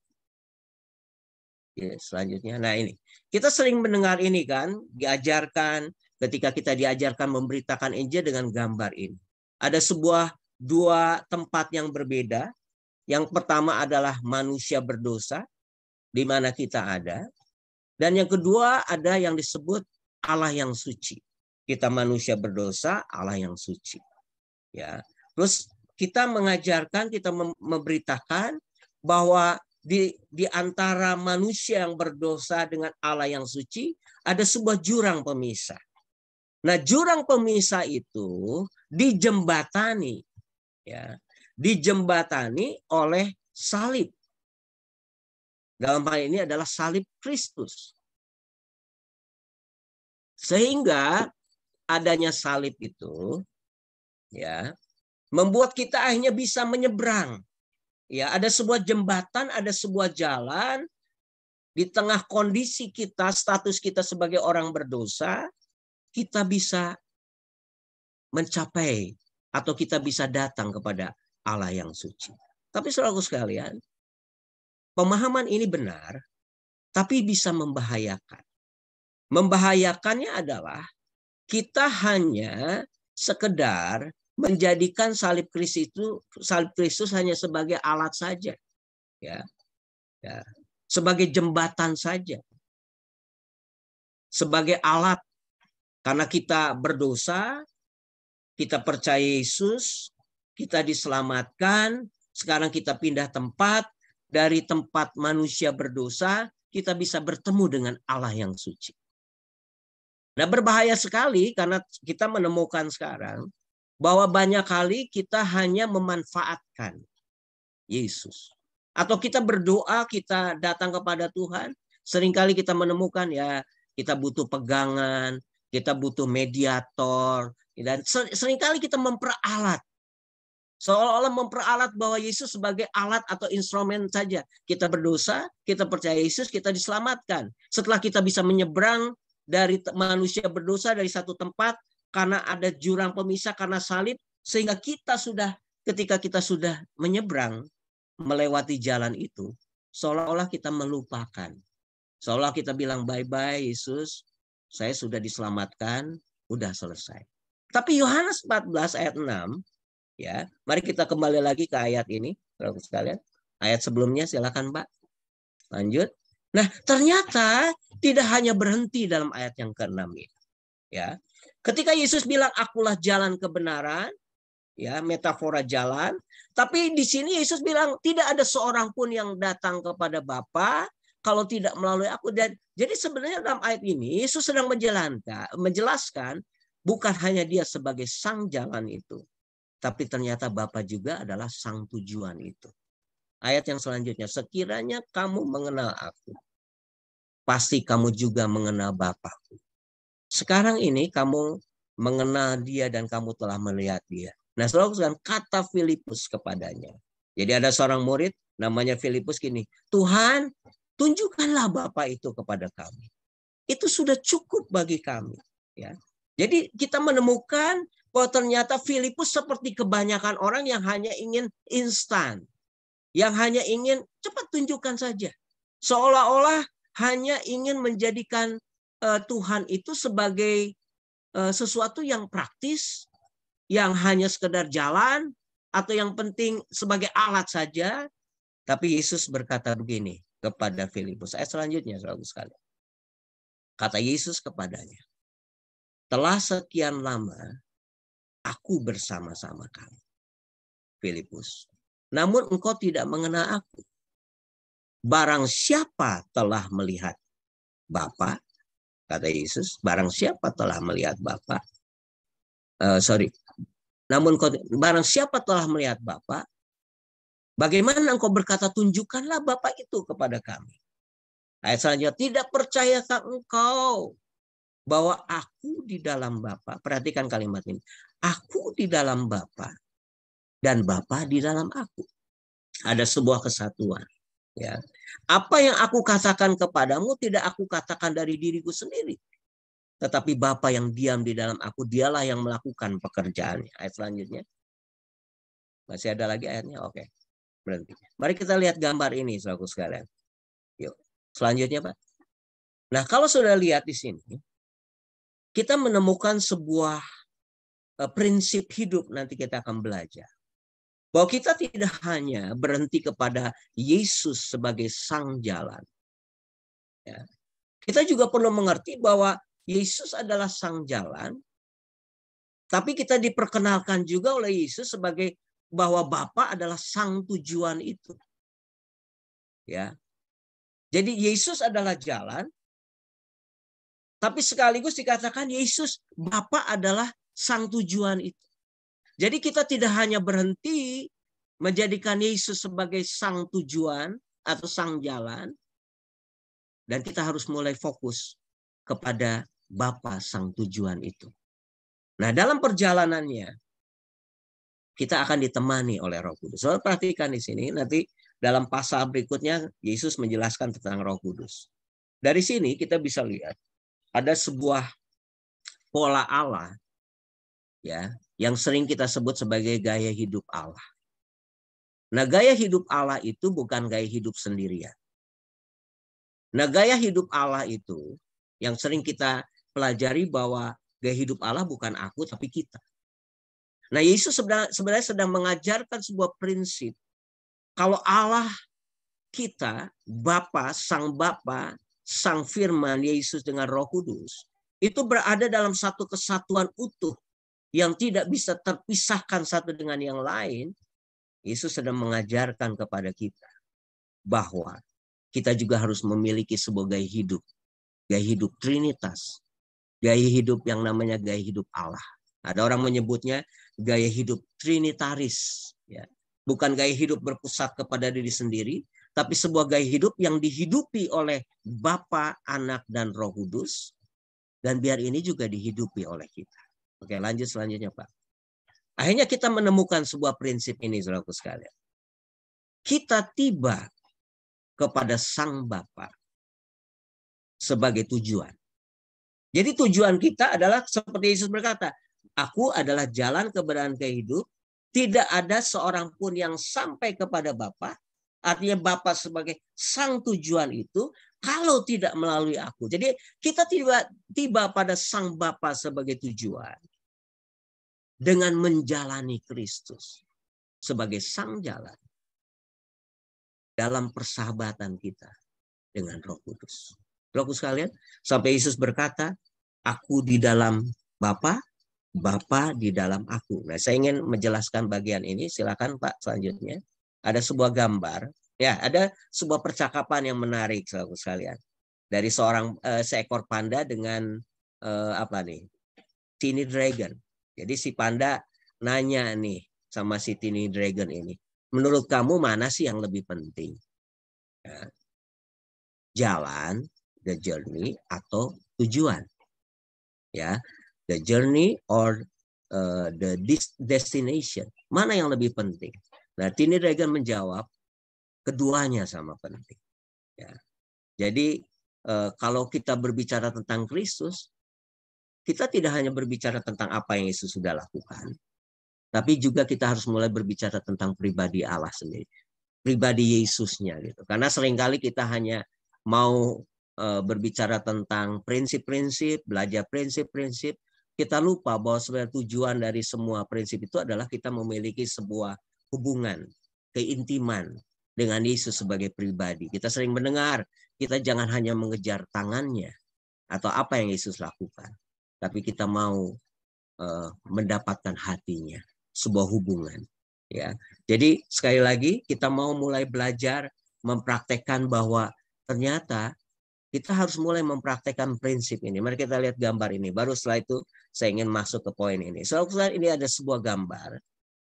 Speaker 2: Ya, selanjutnya. Nah, ini. Kita sering mendengar ini kan, diajarkan, ketika kita diajarkan memberitakan Injil dengan gambar ini. Ada dua tempat yang berbeda. Yang pertama adalah manusia berdosa, di mana kita ada. Dan yang kedua ada yang disebut Allah yang suci. Kita manusia berdosa, Allah yang suci. Ya. Terus kita mengajarkan, kita memberitakan bahwa di antara manusia yang berdosa dengan Allah yang suci ada sebuah jurang pemisah. Nah, jurang pemisah itu dijembatani, ya, dijembatani oleh salib. Dalam hal ini adalah salib Kristus. Sehingga adanya salib itu, ya, membuat kita akhirnya bisa menyeberang. Ya, ada sebuah jembatan, ada sebuah jalan di tengah kondisi kita, status kita sebagai orang berdosa. Kita bisa mencapai atau kita bisa datang kepada Allah yang suci. Tapi saudaraku sekalian, pemahaman ini benar, tapi bisa membahayakan. Membahayakannya adalah kita hanya sekedar menjadikan salib Kristus hanya sebagai alat saja, ya, sebagai jembatan saja, sebagai alat. Karena kita berdosa, kita percaya Yesus, kita diselamatkan, sekarang kita pindah tempat, dari tempat manusia berdosa, kita bisa bertemu dengan Allah yang suci. Nah, berbahaya sekali karena kita menemukan sekarang bahwa banyak kali kita hanya memanfaatkan Yesus. Atau kita berdoa, kita datang kepada Tuhan, seringkali kita menemukan ya kita butuh pegangan, kita butuh mediator, dan seringkali kita memperalat. Seolah-olah memperalat bahwa Yesus sebagai alat atau instrumen saja. Kita berdosa, kita percaya Yesus, kita diselamatkan. Setelah kita bisa menyeberang dari manusia berdosa dari satu tempat, karena ada jurang pemisah, karena salib, sehingga ketika kita sudah menyeberang, melewati jalan itu, seolah-olah kita melupakan. Seolah kita bilang, bye-bye Yesus, saya sudah diselamatkan, udah selesai. Tapi Yohanes 14 ayat 6, ya, mari kita kembali lagi ke ayat ini, saudara sekalian. Ayat sebelumnya silakan, Pak. Lanjut. Nah, ternyata tidak hanya berhenti dalam ayat yang ke-6 ini. Ya. Ketika Yesus bilang akulah jalan kebenaran, ya, metafora jalan, tapi di sini Yesus bilang tidak ada seorang pun yang datang kepada Bapa kalau tidak melalui aku. Dan jadi sebenarnya dalam ayat ini Yesus sedang menjelaskan bukan hanya dia sebagai sang jalan itu, tapi ternyata Bapa juga adalah sang tujuan itu. Ayat yang selanjutnya, sekiranya kamu mengenal aku, pasti kamu juga mengenal Bapa-Ku. Sekarang ini kamu mengenal dia dan kamu telah melihat dia. Nah, saudara, kata Filipus kepadanya. Jadi ada seorang murid namanya Filipus gini, Tuhan, tunjukkanlah Bapa itu kepada kami. Itu sudah cukup bagi kami. Ya. Jadi kita menemukan bahwa ternyata Filipus seperti kebanyakan orang yang hanya ingin instan. Yang hanya ingin cepat tunjukkan saja. Seolah-olah hanya ingin menjadikan Tuhan itu sebagai sesuatu yang praktis, yang hanya sekedar jalan, atau yang penting sebagai alat saja. Tapi Yesus berkata begini kepada Filipus. Ayat selanjutnya, saudara sekalian. Kata Yesus kepadanya, telah sekian lama aku bersama-sama kamu, Filipus. Namun engkau tidak mengenal aku. Barang siapa telah melihat Bapa, kata Yesus, barang siapa telah melihat Bapa. Namun barang siapa telah melihat Bapa, bagaimana engkau berkata tunjukkanlah Bapa itu kepada kami. Ayat selanjutnya, tidak percayakah engkau bahwa aku di dalam Bapa? Perhatikan kalimat ini. Aku di dalam Bapa dan Bapa di dalam aku. Ada sebuah kesatuan. Ya. Apa yang aku katakan kepadamu tidak aku katakan dari diriku sendiri. Tetapi Bapa yang diam di dalam aku, dialah yang melakukan pekerjaannya. Ayat selanjutnya. Masih ada lagi ayatnya? Oke. Berhenti. Mari kita lihat gambar ini, saudaraku sekalian. Yuk. Selanjutnya, Pak. Nah, kalau sudah lihat di sini, kita menemukan sebuah prinsip hidup, nanti kita akan belajar. Bahwa kita tidak hanya berhenti kepada Yesus sebagai sang jalan. Ya. Kita juga perlu mengerti bahwa Yesus adalah sang jalan, tapi kita diperkenalkan juga oleh Yesus sebagai bahwa Bapa adalah sang tujuan itu. Ya. Jadi Yesus adalah jalan, tapi sekaligus dikatakan Yesus Bapa adalah sang tujuan itu. Jadi kita tidak hanya berhenti menjadikan Yesus sebagai sang tujuan atau sang jalan, dan kita harus mulai fokus kepada Bapa sang tujuan itu. Nah, dalam perjalanannya kita akan ditemani oleh Roh Kudus. Soalnya perhatikan di sini, nanti dalam pasal berikutnya Yesus menjelaskan tentang Roh Kudus. Dari sini kita bisa lihat ada sebuah pola Allah, ya, yang sering kita sebut sebagai gaya hidup Allah. Nah, gaya hidup Allah itu bukan gaya hidup sendirian. Nah, gaya hidup Allah itu yang sering kita pelajari bahwa gaya hidup Allah bukan aku tapi kita. Nah, Yesus sebenarnya sedang mengajarkan sebuah prinsip. Kalau Allah kita, Bapa, Sang Firman, Yesus dengan Roh Kudus, itu berada dalam satu kesatuan utuh yang tidak bisa terpisahkan satu dengan yang lain. Yesus sedang mengajarkan kepada kita bahwa kita juga harus memiliki sebuah gaya hidup Trinitas, gaya hidup yang namanya gaya hidup Allah. Ada orang menyebutnya gaya hidup Trinitaris, ya. Bukan gaya hidup berpusat kepada diri sendiri, tapi sebuah gaya hidup yang dihidupi oleh Bapa, Anak, dan Roh Kudus, dan biar ini juga dihidupi oleh kita. Oke, lanjut selanjutnya, Pak. Akhirnya kita menemukan sebuah prinsip ini, saudaraku sekalian. Kita tiba kepada Sang Bapa sebagai tujuan. Jadi tujuan kita adalah seperti Yesus berkata, aku adalah jalan, kebenaran, kehidupan. Tidak ada seorang pun yang sampai kepada Bapa. Artinya Bapa sebagai sang tujuan itu kalau tidak melalui aku. Jadi kita tiba pada Sang Bapa sebagai tujuan dengan menjalani Kristus sebagai sang jalan dalam persahabatan kita dengan Roh Kudus. Roh Kudus sekalian, sampai Yesus berkata, aku di dalam Bapa, Bapa di dalam aku. Nah, saya ingin menjelaskan bagian ini. Silakan Pak selanjutnya. Ada sebuah gambar. Ya, ada sebuah percakapan yang menarik, saudara sekalian. Dari seekor panda dengan Tiny Dragon. Jadi si panda nanya nih sama si Tiny Dragon ini, menurut kamu mana sih yang lebih penting? Ya. Jalan, the journey, atau tujuan? Ya, the journey or the destination. Mana yang lebih penting? Nah, Tiny Dragon menjawab, keduanya sama penting. Ya. Jadi kalau kita berbicara tentang Kristus, kita tidak hanya berbicara tentang apa yang Yesus sudah lakukan, tapi juga kita harus mulai berbicara tentang pribadi Allah sendiri, pribadi Yesusnya gitu. Karena seringkali kita hanya mau berbicara tentang prinsip-prinsip, belajar prinsip-prinsip, kita lupa bahwa sebenarnya tujuan dari semua prinsip itu adalah kita memiliki sebuah hubungan, keintiman dengan Yesus sebagai pribadi. Kita sering mendengar, kita jangan hanya mengejar tangannya atau apa yang Yesus lakukan, tapi kita mau mendapatkan hatinya, sebuah hubungan. Ya, jadi sekali lagi kita mau mulai belajar mempraktekkan bahwa ternyata kita harus mulai mempraktekkan prinsip ini. Mari kita lihat gambar ini. Baru setelah itu saya ingin masuk ke poin ini. Saudara, ini ada sebuah gambar.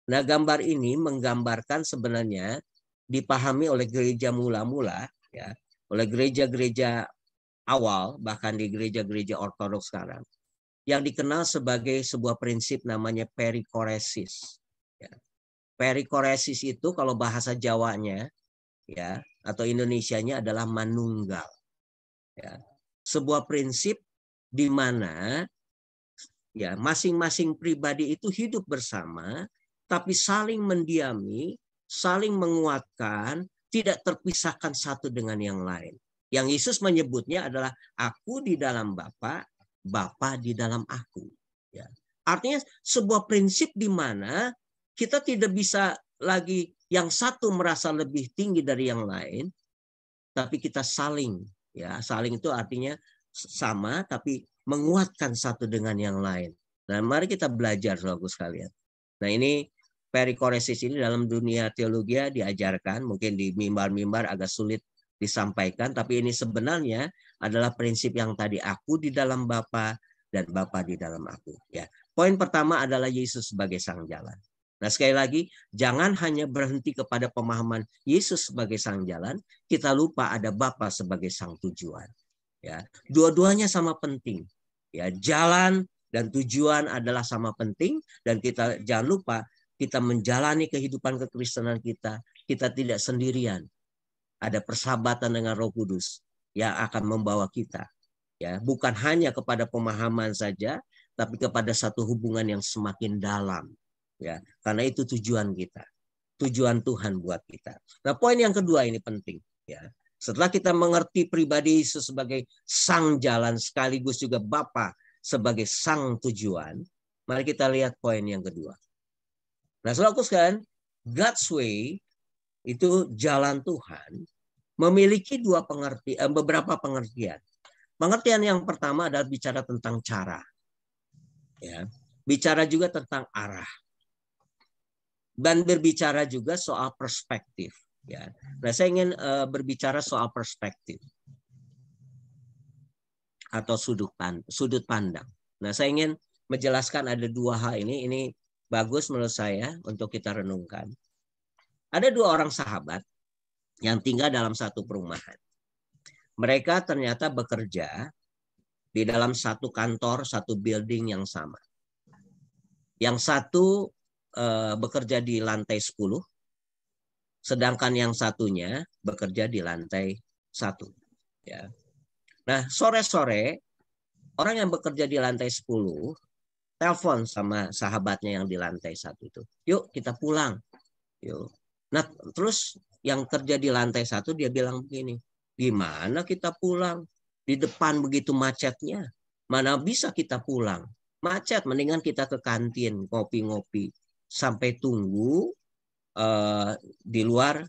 Speaker 2: Nah, gambar ini menggambarkan sebenarnya dipahami oleh gereja mula-mula, ya, oleh gereja-gereja awal, bahkan di gereja-gereja ortodoks sekarang, yang dikenal sebagai sebuah prinsip namanya perikoresis. Ya. Perikoresis itu kalau bahasa Jawanya, ya, atau Indonesianya adalah manunggal. Ya, sebuah prinsip di mana ya masing-masing pribadi itu hidup bersama, tapi saling mendiami, saling menguatkan, tidak terpisahkan satu dengan yang lain. Yang Yesus menyebutnya adalah aku di dalam Bapa, Bapa di dalam aku. Ya. Artinya sebuah prinsip di mana kita tidak bisa lagi yang satu merasa lebih tinggi dari yang lain, tapi kita saling. Ya, saling itu artinya sama tapi menguatkan satu dengan yang lain. Nah, mari kita belajar Saudaraku sekalian. Nah, ini perikoresis ini dalam dunia teologi diajarkan, mungkin di mimbar-mimbar agak sulit disampaikan, tapi ini sebenarnya adalah prinsip yang tadi aku di dalam Bapa dan Bapa di dalam aku. Ya, poin pertama adalah Yesus sebagai sang jalan. Nah, sekali lagi, jangan hanya berhenti kepada pemahaman Yesus sebagai sang jalan, kita lupa ada Bapa sebagai sang tujuan. Ya, dua-duanya sama penting. Ya, jalan dan tujuan adalah sama penting, dan kita jangan lupa kita menjalani kehidupan kekristenan kita tidak sendirian. Ada persahabatan dengan Roh Kudus yang akan membawa kita, ya, bukan hanya kepada pemahaman saja, tapi kepada satu hubungan yang semakin dalam. Ya, karena itu tujuan kita, tujuan Tuhan buat kita. Nah, poin yang kedua ini penting. Ya, setelah kita mengerti pribadi Yesus sebagai sang jalan sekaligus juga Bapa sebagai sang tujuan, mari kita lihat poin yang kedua. Nah, saudaraku sekalian, God's way itu jalan Tuhan memiliki beberapa pengertian. Pengertian yang pertama adalah bicara tentang cara. Ya, bicara juga tentang arah. Dan berbicara juga soal perspektif. Ya. Nah, saya ingin berbicara soal perspektif atau sudut pandang. Nah, saya ingin menjelaskan ada dua hal ini. Ini bagus menurut saya untuk kita renungkan. Ada dua orang sahabat yang tinggal dalam satu perumahan. Mereka ternyata bekerja di dalam satu kantor, satu building yang sama. Yang satu bekerja di lantai 10, sedangkan yang satunya bekerja di lantai 1. Ya. Nah, sore-sore orang yang bekerja di lantai 10 telepon sama sahabatnya yang di lantai 1 itu. Yuk kita pulang. Yuk. Nah, terus yang kerja di lantai 1 dia bilang begini, gimana kita pulang? Di depan begitu macetnya. Mana bisa kita pulang? Macet, mendingan kita ke kantin, ngopi-ngopi. Sampai tunggu di luar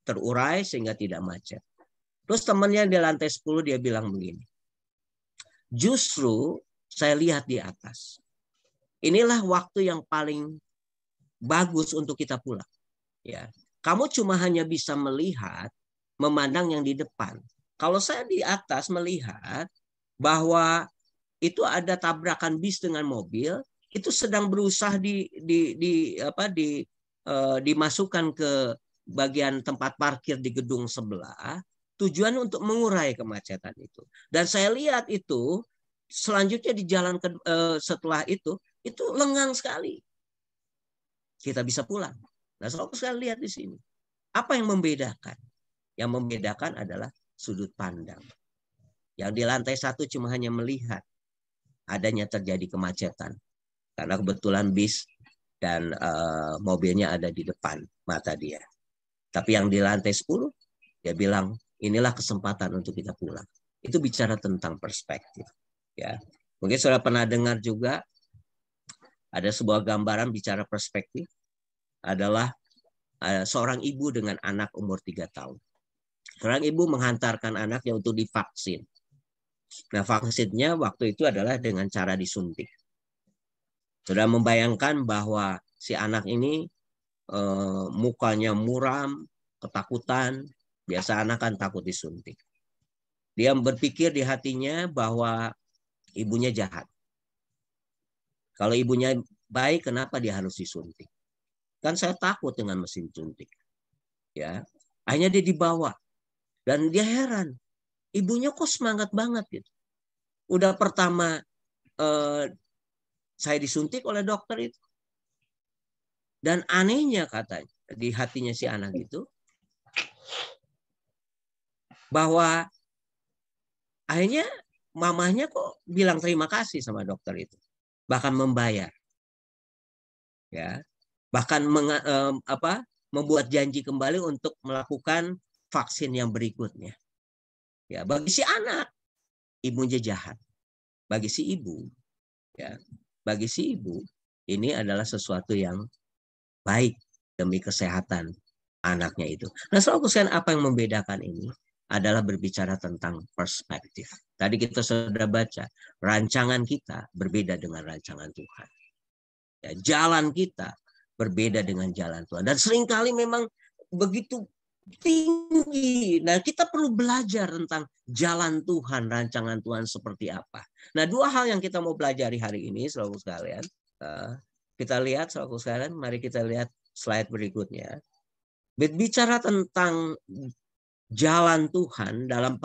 Speaker 2: terurai sehingga tidak macet. Terus temannya di lantai 10 dia bilang begini, justru saya lihat di atas. Inilah waktu yang paling bagus untuk kita pulang. Ya, kamu cuma hanya bisa melihat, memandang yang di depan. Kalau saya di atas melihat bahwa itu ada tabrakan bis dengan mobil, itu sedang berusaha dimasukkan ke bagian tempat parkir di gedung sebelah, tujuan untuk mengurai kemacetan itu. Dan saya lihat itu selanjutnya di jalan setelah itu lengang sekali. Kita bisa pulang. Nah, saya lihat di sini. Apa yang membedakan? Yang membedakan adalah sudut pandang. Yang di lantai 1 cuma hanya melihat. adanya terjadi kemacetan. Karena kebetulan bis dan mobilnya ada di depan mata dia. Tapi yang di lantai 10, dia bilang, inilah kesempatan untuk kita pulang. Itu bicara tentang perspektif. Ya, mungkin sudah pernah dengar juga, ada sebuah gambaran bicara perspektif, adalah seorang ibu dengan anak umur 3 tahun. Seorang ibu menghantarkan anaknya untuk divaksin. Nah, vaksinnya waktu itu adalah dengan cara disuntik. Sudah membayangkan bahwa si anak ini mukanya muram, ketakutan. Biasa anak kan takut disuntik. Dia berpikir di hatinya bahwa ibunya jahat. Kalau ibunya baik, kenapa dia harus disuntik? Kan saya takut dengan mesin suntik. Ya, akhirnya dia dibawa dan dia heran. Ibunya kok semangat banget gitu. Udah pertama saya disuntik oleh dokter itu. Dan anehnya katanya di hatinya si anak itu, bahwa akhirnya mamahnya kok bilang terima kasih sama dokter itu. Bahkan membayar. Ya. Bahkan membuat janji kembali untuk melakukan vaksin yang berikutnya. Ya, bagi si anak, ibunya jahat. Bagi si ibu, ya, bagi si ibu, ini adalah sesuatu yang baik demi kesehatan anaknya itu. Nah, selalu apa yang membedakan ini adalah berbicara tentang perspektif. Tadi kita sudah baca, rancangan kita berbeda dengan rancangan Tuhan. Ya, jalan kita berbeda dengan jalan Tuhan. Dan seringkali memang begitu tinggi. Nah, kita perlu belajar tentang jalan Tuhan, rancangan Tuhan seperti apa. Nah, 2 hal yang kita mau pelajari hari ini, saudara sekalian. Kita lihat, saudara sekalian, mari kita lihat slide berikutnya. Berbicara tentang jalan Tuhan dalam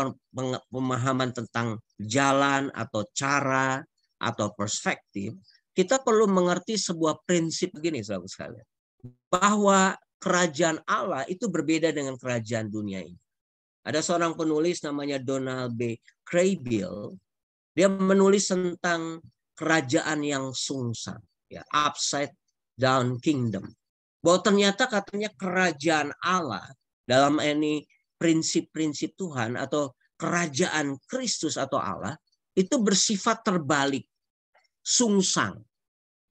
Speaker 2: pemahaman tentang jalan atau cara atau perspektif, kita perlu mengerti sebuah prinsip begini, saudara sekalian. Bahwa kerajaan Allah itu berbeda dengan kerajaan dunia ini. Ada seorang penulis namanya Donald B. Kraybill. Dia menulis tentang kerajaan yang sungsang, ya, upside down kingdom. Bahwa ternyata katanya kerajaan Allah dalam ini prinsip-prinsip Tuhan atau kerajaan Kristus atau Allah itu bersifat terbalik, sungsang.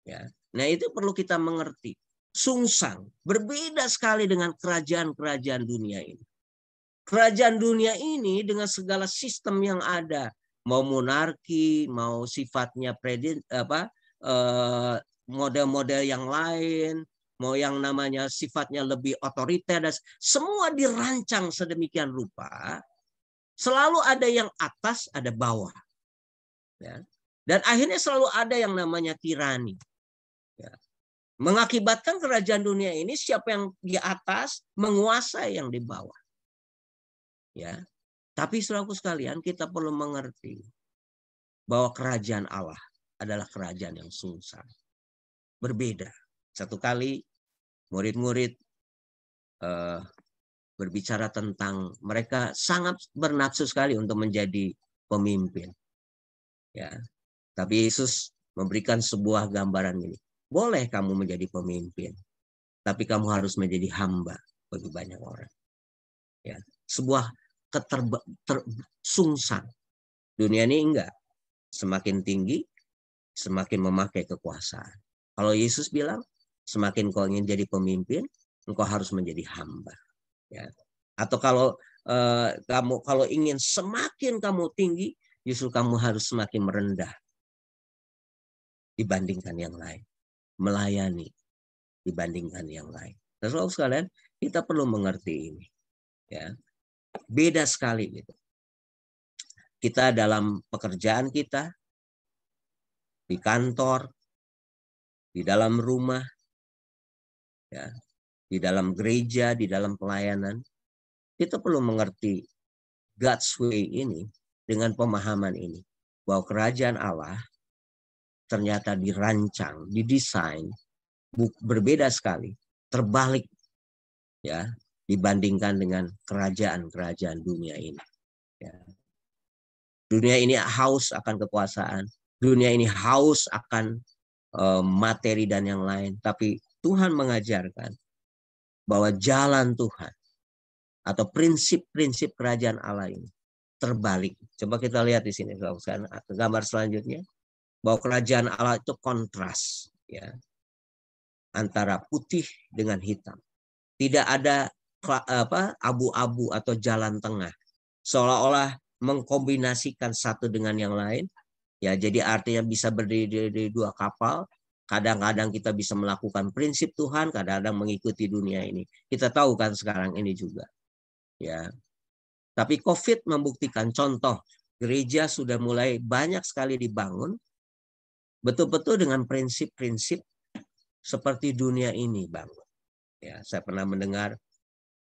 Speaker 2: Ya. Nah, itu perlu kita mengerti. Sungsang berbeda sekali dengan kerajaan-kerajaan dunia ini. Kerajaan dunia ini dengan segala sistem yang ada, mau monarki, mau sifatnya model-model yang lain, mau yang namanya sifatnya lebih otoriter, semua dirancang sedemikian rupa. Selalu ada yang atas, ada bawah. Ya. Dan akhirnya selalu ada yang namanya tirani. Ya. Mengakibatkan kerajaan dunia ini siapa yang di atas menguasai yang di bawah. Ya. Tapi saudaraku sekalian, kita perlu mengerti bahwa kerajaan Allah adalah kerajaan yang sungsang. Berbeda. Satu kali murid-murid berbicara tentang mereka sangat bernafsu sekali untuk menjadi pemimpin. Ya. Tapi Yesus memberikan sebuah gambaran ini. Boleh kamu menjadi pemimpin, tapi kamu harus menjadi hamba bagi banyak orang. Ya, sebuah sungsang. Dunia ini enggak. Semakin tinggi, semakin memakai kekuasaan. Kalau Yesus bilang, semakin kau ingin jadi pemimpin, engkau harus menjadi hamba. Ya. Atau kalau kalau ingin semakin kamu tinggi, justru kamu harus semakin merendah dibandingkan yang lain. Melayani dibandingkan yang lain. Nah, saudara sekalian, kita perlu mengerti ini. Ya. Beda sekali gitu. Kita dalam pekerjaan kita, di kantor, di dalam rumah, ya, di dalam gereja, di dalam pelayanan, kita perlu mengerti God's way ini dengan pemahaman ini. Bahwa kerajaan Allah ternyata dirancang, didesain, berbeda sekali, terbalik ya dibandingkan dengan kerajaan-kerajaan dunia ini. Ya. Dunia ini haus akan kekuasaan, dunia ini haus akan materi dan yang lain. Tapi Tuhan mengajarkan bahwa jalan Tuhan atau prinsip-prinsip kerajaan Allah ini terbalik. Coba kita lihat di sini, gambar selanjutnya, bahwa kerajaan Allah itu kontras, ya, antara putih dengan hitam. Tidak ada abu-abu atau jalan tengah, seolah-olah mengkombinasikan satu dengan yang lain. Ya, jadi artinya bisa berdiri di dua kapal. Kadang-kadang kita bisa melakukan prinsip Tuhan, kadang-kadang mengikuti dunia ini. Kita tahu kan sekarang ini juga. Ya. Tapi COVID membuktikan, contoh, gereja sudah mulai banyak sekali dibangun, betul-betul dengan prinsip-prinsip seperti dunia ini, Bang. Ya, saya pernah mendengar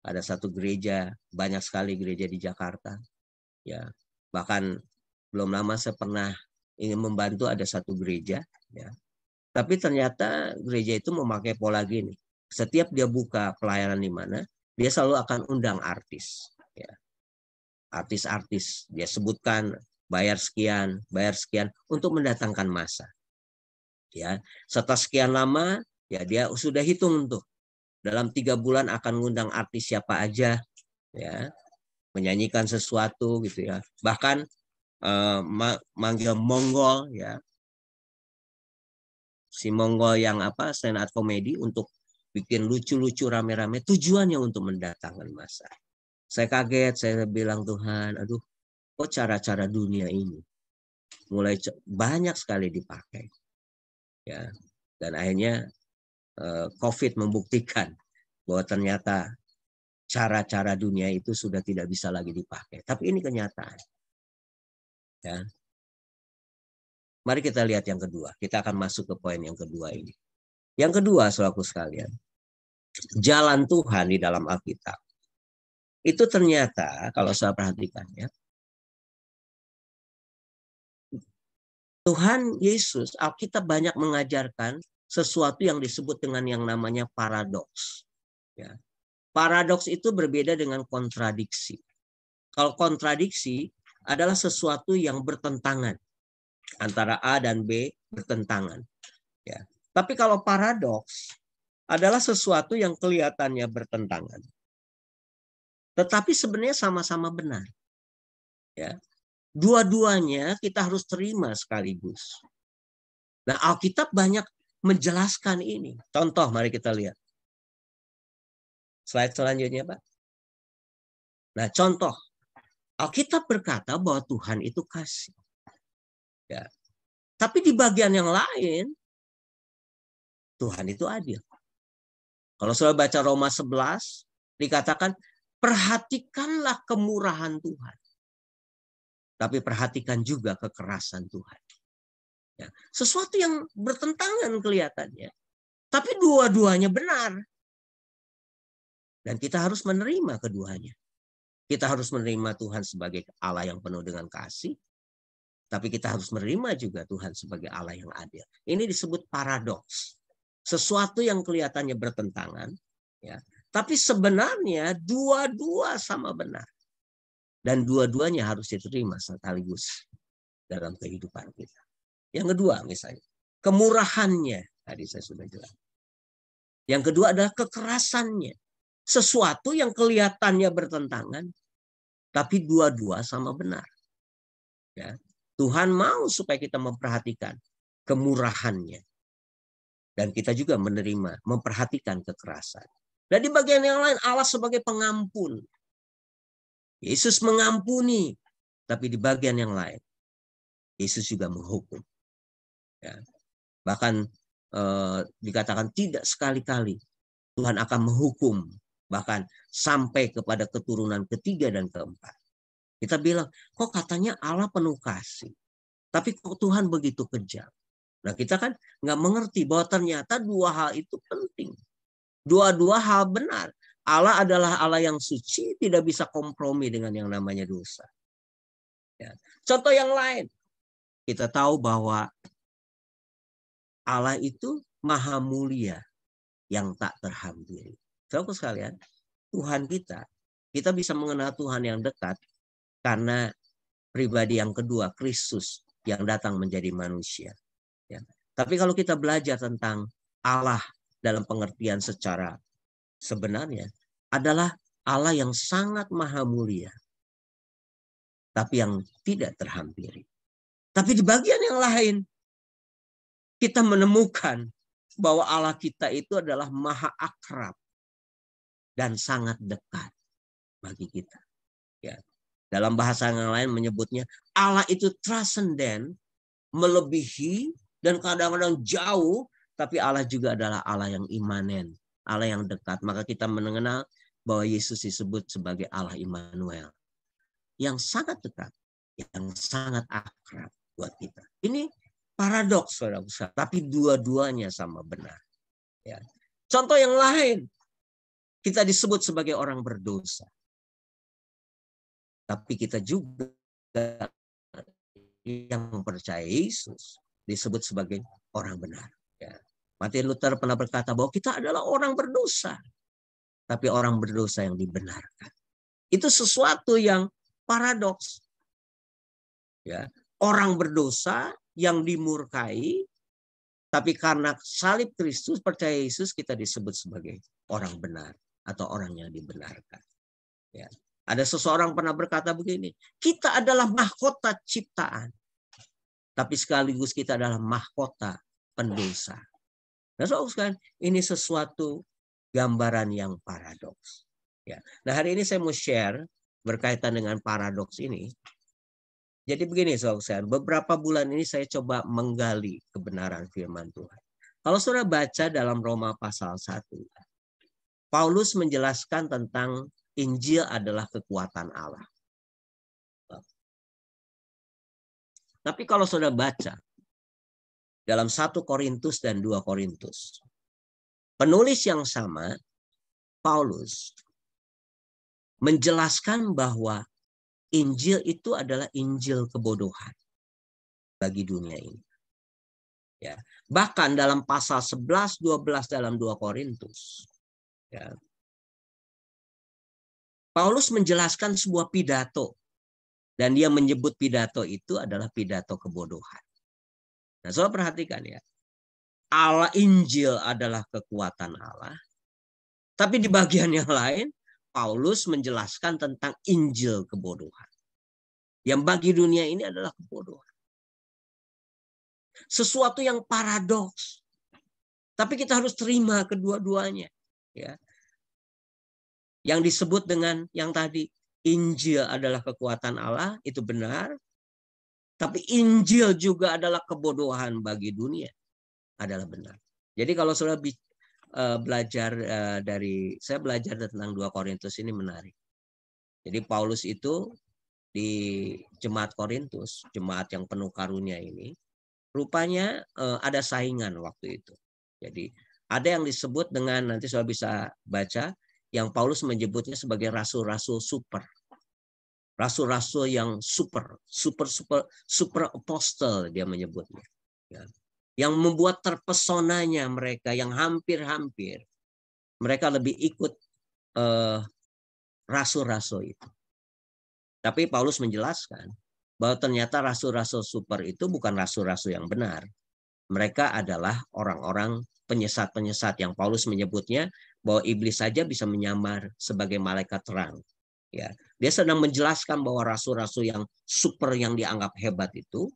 Speaker 2: ada satu gereja, banyak sekali gereja di Jakarta. Ya, bahkan belum lama saya pernah ingin membantu ada satu gereja, ya. Tapi ternyata gereja itu memakai pola gini. Setiap dia buka pelayanan di mana, dia selalu akan undang artis. Ya. Artis-artis. Dia sebutkan bayar sekian untuk mendatangkan massa. Ya. Setelah sekian lama, ya dia sudah hitung tuh. Dalam 3 bulan akan mengundang artis siapa aja. Ya. Menyanyikan sesuatu gitu ya. Bahkan manggil Mongol, ya. Si Mongol yang stand up komedi untuk bikin lucu-lucu rame-rame, tujuannya untuk mendatangkan massa. Saya kaget, saya bilang, Tuhan, aduh, kok cara-cara dunia ini mulai banyak sekali dipakai. Ya. Dan akhirnya COVID membuktikan bahwa ternyata cara-cara dunia itu sudah tidak bisa lagi dipakai. Tapi ini kenyataan. Ya. Mari kita lihat yang kedua. Kita akan masuk ke poin yang kedua ini. Yang kedua, saudaraku sekalian, jalan Tuhan di dalam Alkitab itu ternyata, kalau saya perhatikan, ya, Tuhan Yesus, Alkitab banyak mengajarkan sesuatu yang disebut dengan yang namanya paradoks. Ya. Paradoks itu berbeda dengan kontradiksi. Kalau kontradiksi adalah sesuatu yang bertentangan. Antara A dan B bertentangan. Ya. Tapi kalau paradoks adalah sesuatu yang kelihatannya bertentangan, tetapi sebenarnya sama-sama benar. Ya. Dua-duanya kita harus terima sekaligus. Nah, Alkitab banyak menjelaskan ini. Contoh, mari kita lihat. Slide selanjutnya, Pak. Nah, contoh. Alkitab berkata bahwa Tuhan itu kasih. Ya. Tapi di bagian yang lain, Tuhan itu adil. Kalau saudara baca Roma 11, dikatakan, perhatikanlah kemurahan Tuhan. Tapi perhatikan juga kekerasan Tuhan. Ya. Sesuatu yang bertentangan kelihatannya. Tapi dua-duanya benar. Dan kita harus menerima keduanya. Kita harus menerima Tuhan sebagai Allah yang penuh dengan kasih. Tapi kita harus menerima juga Tuhan sebagai Allah yang adil. Ini disebut paradoks. Sesuatu yang kelihatannya bertentangan. Ya. Tapi sebenarnya dua-dua sama benar. Dan dua-duanya harus diterima sekaligus dalam kehidupan kita. Yang kedua misalnya, kemurahannya. Tadi saya sudah jelas. Yang kedua adalah kekerasannya. Sesuatu yang kelihatannya bertentangan. Tapi dua-dua sama benar. Ya. Tuhan mau supaya kita memperhatikan kemurahannya. Dan kita juga menerima, memperhatikan kekerasan. Dan di bagian yang lain Allah sebagai pengampun. Yesus mengampuni. Tapi di bagian yang lain Yesus juga menghukum. Ya. Bahkan dikatakan tidak sekali-kali Tuhan akan menghukum. Bahkan sampai kepada keturunan ketiga dan keempat. Kita bilang, kok katanya Allah penuh kasih. Tapi kok Tuhan begitu kejam. Nah kita kan nggak mengerti bahwa ternyata dua hal itu penting. Dua-dua hal benar. Allah adalah Allah yang suci, tidak bisa kompromi dengan yang namanya dosa. Ya. Contoh yang lain. Kita tahu bahwa Allah itu maha mulia yang tak terhampiri. Saudara sekalian, Tuhan kita bisa mengenal Tuhan yang dekat karena pribadi yang kedua, Kristus, yang datang menjadi manusia. Ya. Tapi kalau kita belajar tentang Allah dalam pengertian secara sebenarnya adalah Allah yang sangat maha mulia, tapi yang tidak terhampiri. Tapi di bagian yang lain, kita menemukan bahwa Allah kita itu adalah maha akrab dan sangat dekat bagi kita. Ya. Dalam bahasa yang lain menyebutnya Allah itu transenden, melebihi dan kadang-kadang jauh, tapi Allah juga adalah Allah yang imanen, Allah yang dekat. Maka kita mengenal bahwa Yesus disebut sebagai Allah Immanuel, yang sangat dekat, yang sangat akrab buat kita. Ini paradoks, saudara, tapi dua-duanya sama benar. Ya. Contoh yang lain, kita disebut sebagai orang berdosa. Tapi kita juga yang percaya Yesus disebut sebagai orang benar. Ya. Martin Luther pernah berkata bahwa kita adalah orang berdosa, tapi orang berdosa yang dibenarkan. Itu sesuatu yang paradoks. Ya. Orang berdosa yang dimurkai, tapi karena salib Kristus, percaya Yesus, kita disebut sebagai orang benar atau orang yang dibenarkan. Ya. Ada seseorang pernah berkata begini, kita adalah mahkota ciptaan, tapi sekaligus kita adalah mahkota pendosa. Nah, saudara, ini sesuatu gambaran yang paradoks. Ya. Nah, hari ini saya mau share berkaitan dengan paradoks ini. Jadi begini, saudara, beberapa bulan ini saya coba menggali kebenaran firman Tuhan. Kalau saudara baca dalam Roma pasal 1, Paulus menjelaskan tentang Injil adalah kekuatan Allah. Tapi kalau saudara baca dalam 1 Korintus dan 2 Korintus, penulis yang sama, Paulus, menjelaskan bahwa Injil itu adalah Injil kebodohan bagi dunia ini. Ya. Bahkan dalam pasal 11-12 dalam 2 Korintus, ya, Paulus menjelaskan sebuah pidato. Dan dia menyebut pidato itu adalah pidato kebodohan. Nah, saudara perhatikan ya. Allah Injil adalah kekuatan Allah. Tapi di bagian yang lain, Paulus menjelaskan tentang Injil kebodohan. Yang bagi dunia ini adalah kebodohan. Sesuatu yang paradoks. Tapi kita harus terima kedua-duanya. Ya. Yang disebut dengan yang tadi, Injil adalah kekuatan Allah, itu benar. Tapi Injil juga adalah kebodohan bagi dunia, adalah benar. Jadi kalau saudara belajar saya belajar tentang 2 Korintus ini menarik. Jadi Paulus itu di jemaat Korintus, jemaat yang penuh karunia ini, rupanya ada saingan waktu itu. Jadi ada yang disebut dengan, nanti saudara bisa baca, yang Paulus menyebutnya sebagai rasul-rasul super. Rasul-rasul yang super apostle dia menyebutnya. Ya. Yang membuat terpesonanya mereka, yang hampir-hampir mereka lebih ikut rasul-rasul itu. Tapi Paulus menjelaskan bahwa ternyata rasul-rasul super itu bukan rasul-rasul yang benar. Mereka adalah orang-orang penyesat-penyesat yang Paulus menyebutnya bahwa iblis saja bisa menyamar sebagai malaikat terang. Ya, dia sedang menjelaskan bahwa rasul-rasul yang super yang dianggap hebat itu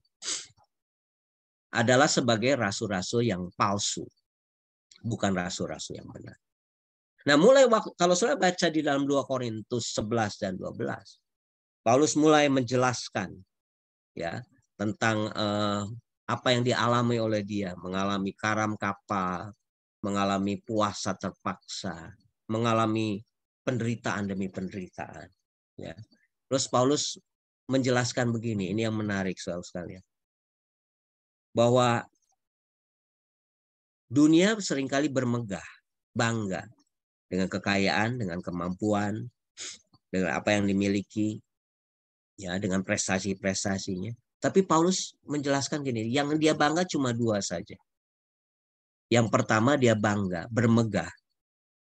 Speaker 2: adalah sebagai rasul-rasul yang palsu, bukan rasul-rasul yang benar. Nah, mulai kalau saudara baca di dalam 2 Korintus 11 dan 12, Paulus mulai menjelaskan ya tentang apa yang dialami oleh dia, mengalami karam kapal, mengalami puasa terpaksa, mengalami penderitaan demi penderitaan. Ya. Terus Paulus menjelaskan begini, ini yang menarik saudara sekalian, bahwa dunia seringkali bermegah, bangga dengan kekayaan, dengan kemampuan, dengan apa yang dimiliki, ya, dengan prestasi-prestasinya. Tapi Paulus menjelaskan gini, yang dia bangga cuma 2 saja. Yang pertama dia bangga, bermegah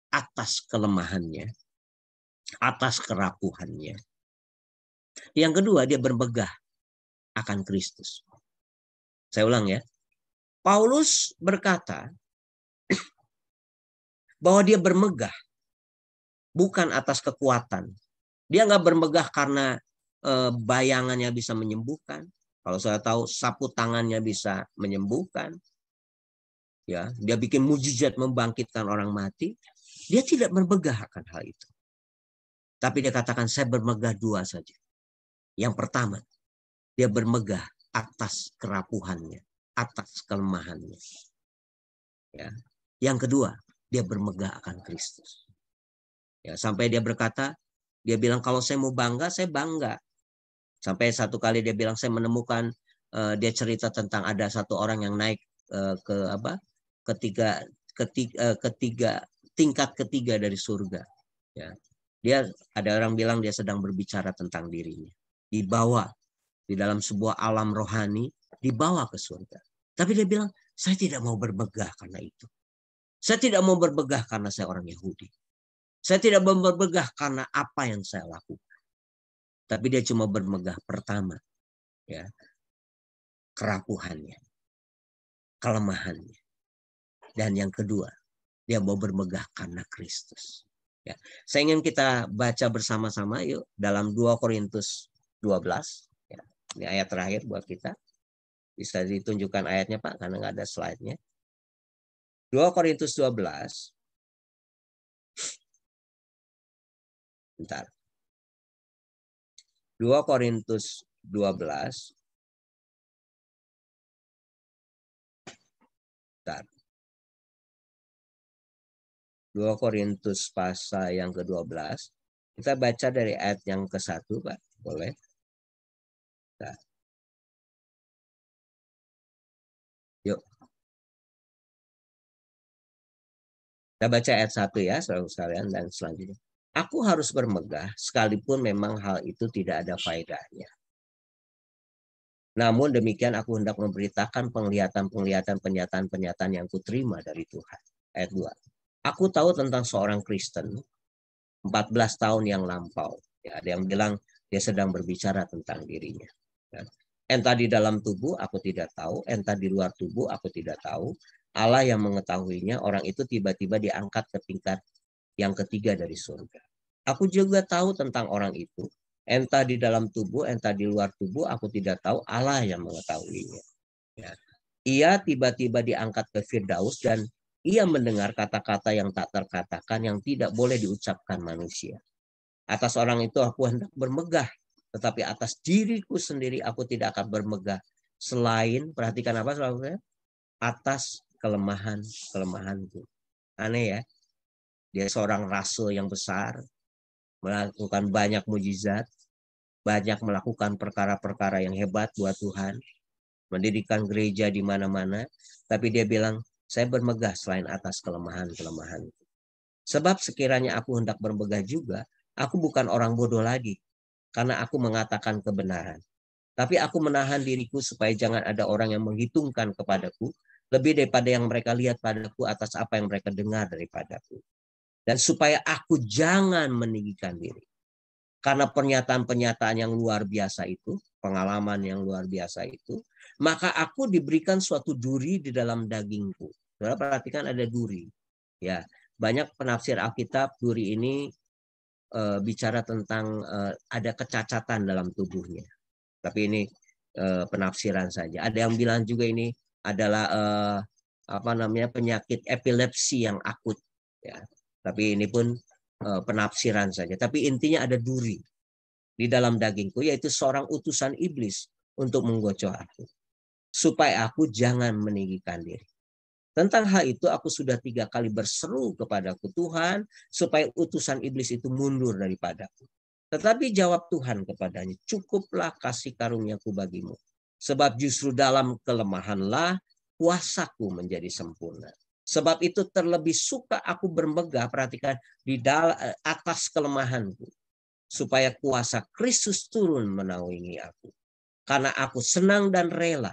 Speaker 2: atas kelemahannya, atas kerapuhannya. Yang kedua dia bermegah akan Kristus. Saya ulang ya. Paulus berkata bahwa dia bermegah bukan atas kekuatan. Dia nggak bermegah karena bayangannya bisa menyembuhkan. Kalau saya tahu sapu tangannya bisa menyembuhkan. Ya, dia bikin mujizat membangkitkan orang mati. Dia tidak bermegah akan hal itu. Tapi dia katakan saya bermegah dua saja. Yang pertama, dia bermegah atas kerapuhannya, atas kelemahannya. Ya. Yang kedua, dia bermegah akan Kristus. Ya, sampai dia berkata, dia bilang kalau saya mau bangga, saya bangga. Sampai satu kali dia bilang saya menemukan dia cerita tentang ada satu orang yang naik ke tingkat ketiga dari surga. Ya. Dia ada orang bilang dia sedang berbicara tentang dirinya. Dibawa di dalam sebuah alam rohani, dibawa ke surga. Tapi dia bilang, saya tidak mau bermegah karena itu. Saya tidak mau bermegah karena saya orang Yahudi. Saya tidak mau bermegah karena apa yang saya lakukan. Tapi dia cuma bermegah pertama, ya, kerapuhannya, kelemahannya. Dan yang kedua, dia mau bermegah karena Kristus. Ya. Saya ingin kita baca bersama-sama yuk dalam 2 Korintus 12. Ya. Ini ayat terakhir buat kita. Bisa ditunjukkan ayatnya Pak, karena nggak ada slide-nya. 2 Korintus 12. Bentar. 2 Korintus 12. Bentar. 2 Korintus pasal yang ke-12. Kita baca dari ayat yang ke-1, Pak. Boleh? Bentar. Yuk. Kita baca ayat 1 ya, saudara sekalian, dan selanjutnya. Aku harus bermegah, sekalipun memang hal itu tidak ada faedahnya. Namun demikian aku hendak memberitakan penglihatan-penglihatan yang kuterima dari Tuhan. Ayat 2. Aku tahu tentang seorang Kristen 14 tahun yang lampau. Ya, ada yang bilang dia sedang berbicara tentang dirinya. Ya. Entah di dalam tubuh aku tidak tahu, entah di luar tubuh aku tidak tahu. Allah yang mengetahuinya, orang itu tiba-tiba diangkat ke tingkat yang ketiga dari surga. Aku juga tahu tentang orang itu. Entah di dalam tubuh, entah di luar tubuh, aku tidak tahu, Allah yang mengetahuinya. Ya. Ia tiba-tiba diangkat ke Firdaus dan ia mendengar kata-kata yang tak terkatakan, yang tidak boleh diucapkan manusia. Atas orang itu aku hendak bermegah, tetapi atas diriku sendiri aku tidak akan bermegah. Selain, perhatikan apa saudara? Atas kelemahanku. Aneh ya. Dia seorang rasul yang besar, melakukan banyak mujizat, banyak melakukan perkara-perkara yang hebat buat Tuhan, mendirikan gereja di mana-mana, tapi dia bilang, saya bermegah selain atas kelemahan-kelemahan. Sebab sekiranya aku hendak bermegah juga, aku bukan orang bodoh lagi, karena aku mengatakan kebenaran. Tapi aku menahan diriku supaya jangan ada orang yang menghitungkan kepadaku, lebih daripada yang mereka lihat padaku atas apa yang mereka dengar daripadaku. Dan supaya aku jangan meninggikan diri. Karena pernyataan-pernyataan yang luar biasa itu, pengalaman yang luar biasa itu, maka aku diberikan suatu duri di dalam dagingku. Saudara perhatikan ada duri. Ya, banyak penafsir Alkitab duri ini bicara tentang ada kecacatan dalam tubuhnya. Tapi ini penafsiran saja. Ada yang bilang juga ini adalah penyakit epilepsi yang akut. Ya, tapi ini pun penafsiran saja. Tapi intinya ada duri di dalam dagingku, yaitu seorang utusan iblis untuk menggocoh aku, supaya aku jangan meninggikan diri. Tentang hal itu aku sudah 3 kali berseru kepadaku, Tuhan, supaya utusan iblis itu mundur daripadaku. Tetapi jawab Tuhan kepadanya, cukuplah kasih karuniaku bagimu, sebab justru dalam kelemahanlah kuasaku menjadi sempurna. Sebab itu terlebih suka aku bermegah, perhatikan, di atas kelemahanku, supaya kuasa Kristus turun menaungi aku. Karena aku senang dan rela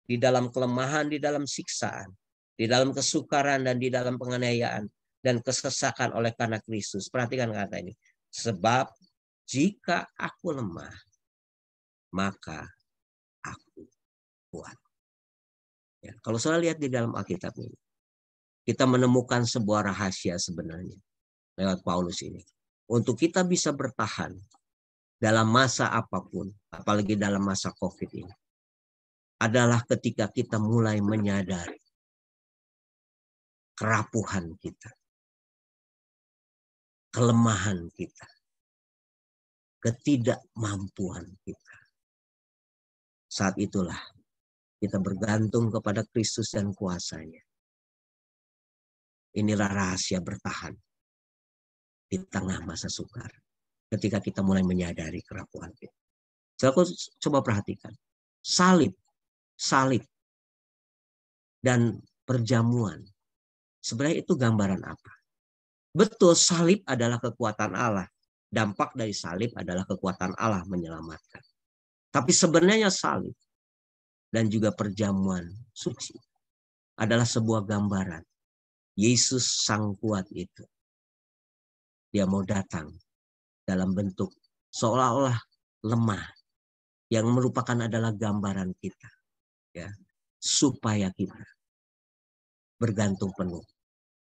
Speaker 2: di dalam kelemahan, di dalam siksaan, di dalam kesukaran, dan di dalam penganiayaan, dan kesesakan oleh karena Kristus. Perhatikan kata ini. Sebab jika aku lemah, maka aku kuat. Ya, kalau saya lihat di dalam Alkitab ini, kita menemukan sebuah rahasia sebenarnya lewat Paulus ini. Untuk kita bisa bertahan dalam masa apapun, apalagi dalam masa COVID ini, adalah ketika kita mulai menyadari kerapuhan kita, kelemahan kita, ketidakmampuan kita. Saat itulah kita bergantung kepada Kristus dan kuasa-Nya. Inilah rahasia bertahan di tengah masa sukar. Ketika kita mulai menyadari kerapuhan kita. Coba perhatikan. Salib dan perjamuan. Sebenarnya itu gambaran apa? Betul, salib adalah kekuatan Allah. Dampak dari salib adalah kekuatan Allah menyelamatkan. Tapi sebenarnya salib dan juga perjamuan suci adalah sebuah gambaran. Yesus sang kuat itu. Dia mau datang dalam bentuk seolah-olah lemah. Yang merupakan adalah gambaran kita. Ya, supaya kita bergantung penuh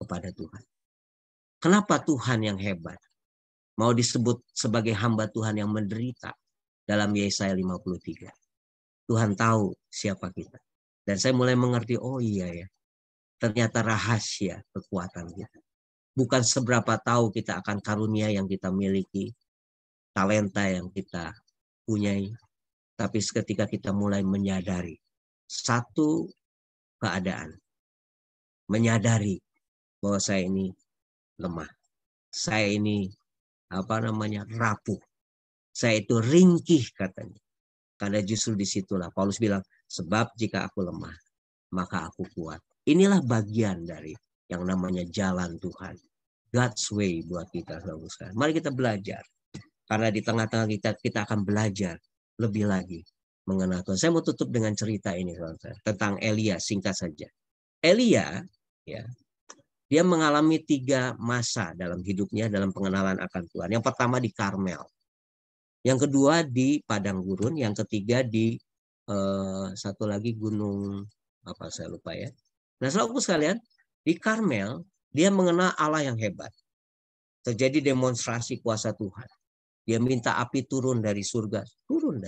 Speaker 2: kepada Tuhan. Kenapa Tuhan yang hebat mau disebut sebagai hamba Tuhan yang menderita dalam Yesaya 53? Tuhan tahu siapa kita. Dan saya mulai mengerti, oh iya ya, ternyata rahasia kekuatan kita. Bukan seberapa tahu kita akan karunia yang kita miliki, talenta yang kita punyai. Tapi ketika kita mulai menyadari satu keadaan, menyadari bahwa saya ini lemah, saya ini rapuh, saya itu ringkih katanya. Karena justru disitulah Paulus bilang, sebab jika aku lemah, maka aku kuat. Inilah bagian dari yang namanya jalan Tuhan. God's way buat kita. Mari kita belajar. Karena di tengah-tengah kita akan belajar lebih lagi mengenal Tuhan. Saya mau tutup dengan cerita ini tentang Elia, singkat saja. Elia, ya, dia mengalami 3 masa dalam hidupnya dalam pengenalan akan Tuhan. Yang pertama di Karmel. Yang kedua di padang gurun, yang ketiga di satu lagi gunung apa saya lupa ya. Nah, saudaraku sekalian, di Karmel dia mengenal Allah yang hebat. Terjadi demonstrasi kuasa Tuhan. Dia minta api turun dari surga, 450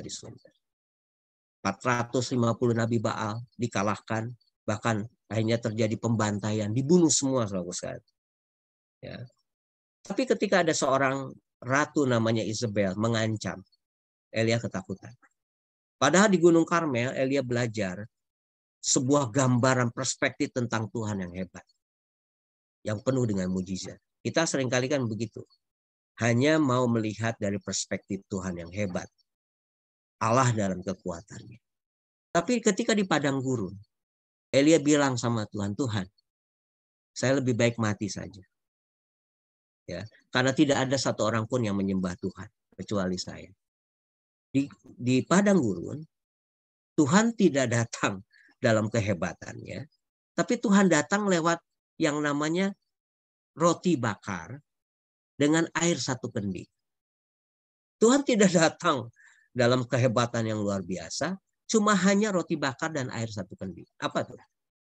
Speaker 2: nabi Baal dikalahkan, bahkan akhirnya terjadi pembantaian, dibunuh semua saudaraku sekalian. Ya. Tapi ketika ada seorang ratu namanya Isabel mengancam, Elia ketakutan. Padahal di Gunung Karmel, Elia belajar sebuah gambaran perspektif tentang Tuhan yang hebat. Yang penuh dengan mujizat. Kita seringkali kan begitu. Hanya mau melihat dari perspektif Tuhan yang hebat. Allah dalam kekuatannya. Tapi ketika di padang gurun, Elia bilang sama Tuhan, Tuhan, saya lebih baik mati saja. Ya, karena tidak ada satu orang pun yang menyembah Tuhan kecuali saya. Di padang gurun, Tuhan tidak datang dalam kehebatannya, tapi Tuhan datang lewat yang namanya roti bakar dengan air 1 kendi. Tuhan tidak datang dalam kehebatan yang luar biasa, cuma hanya roti bakar dan air 1 kendi. Apa tuh?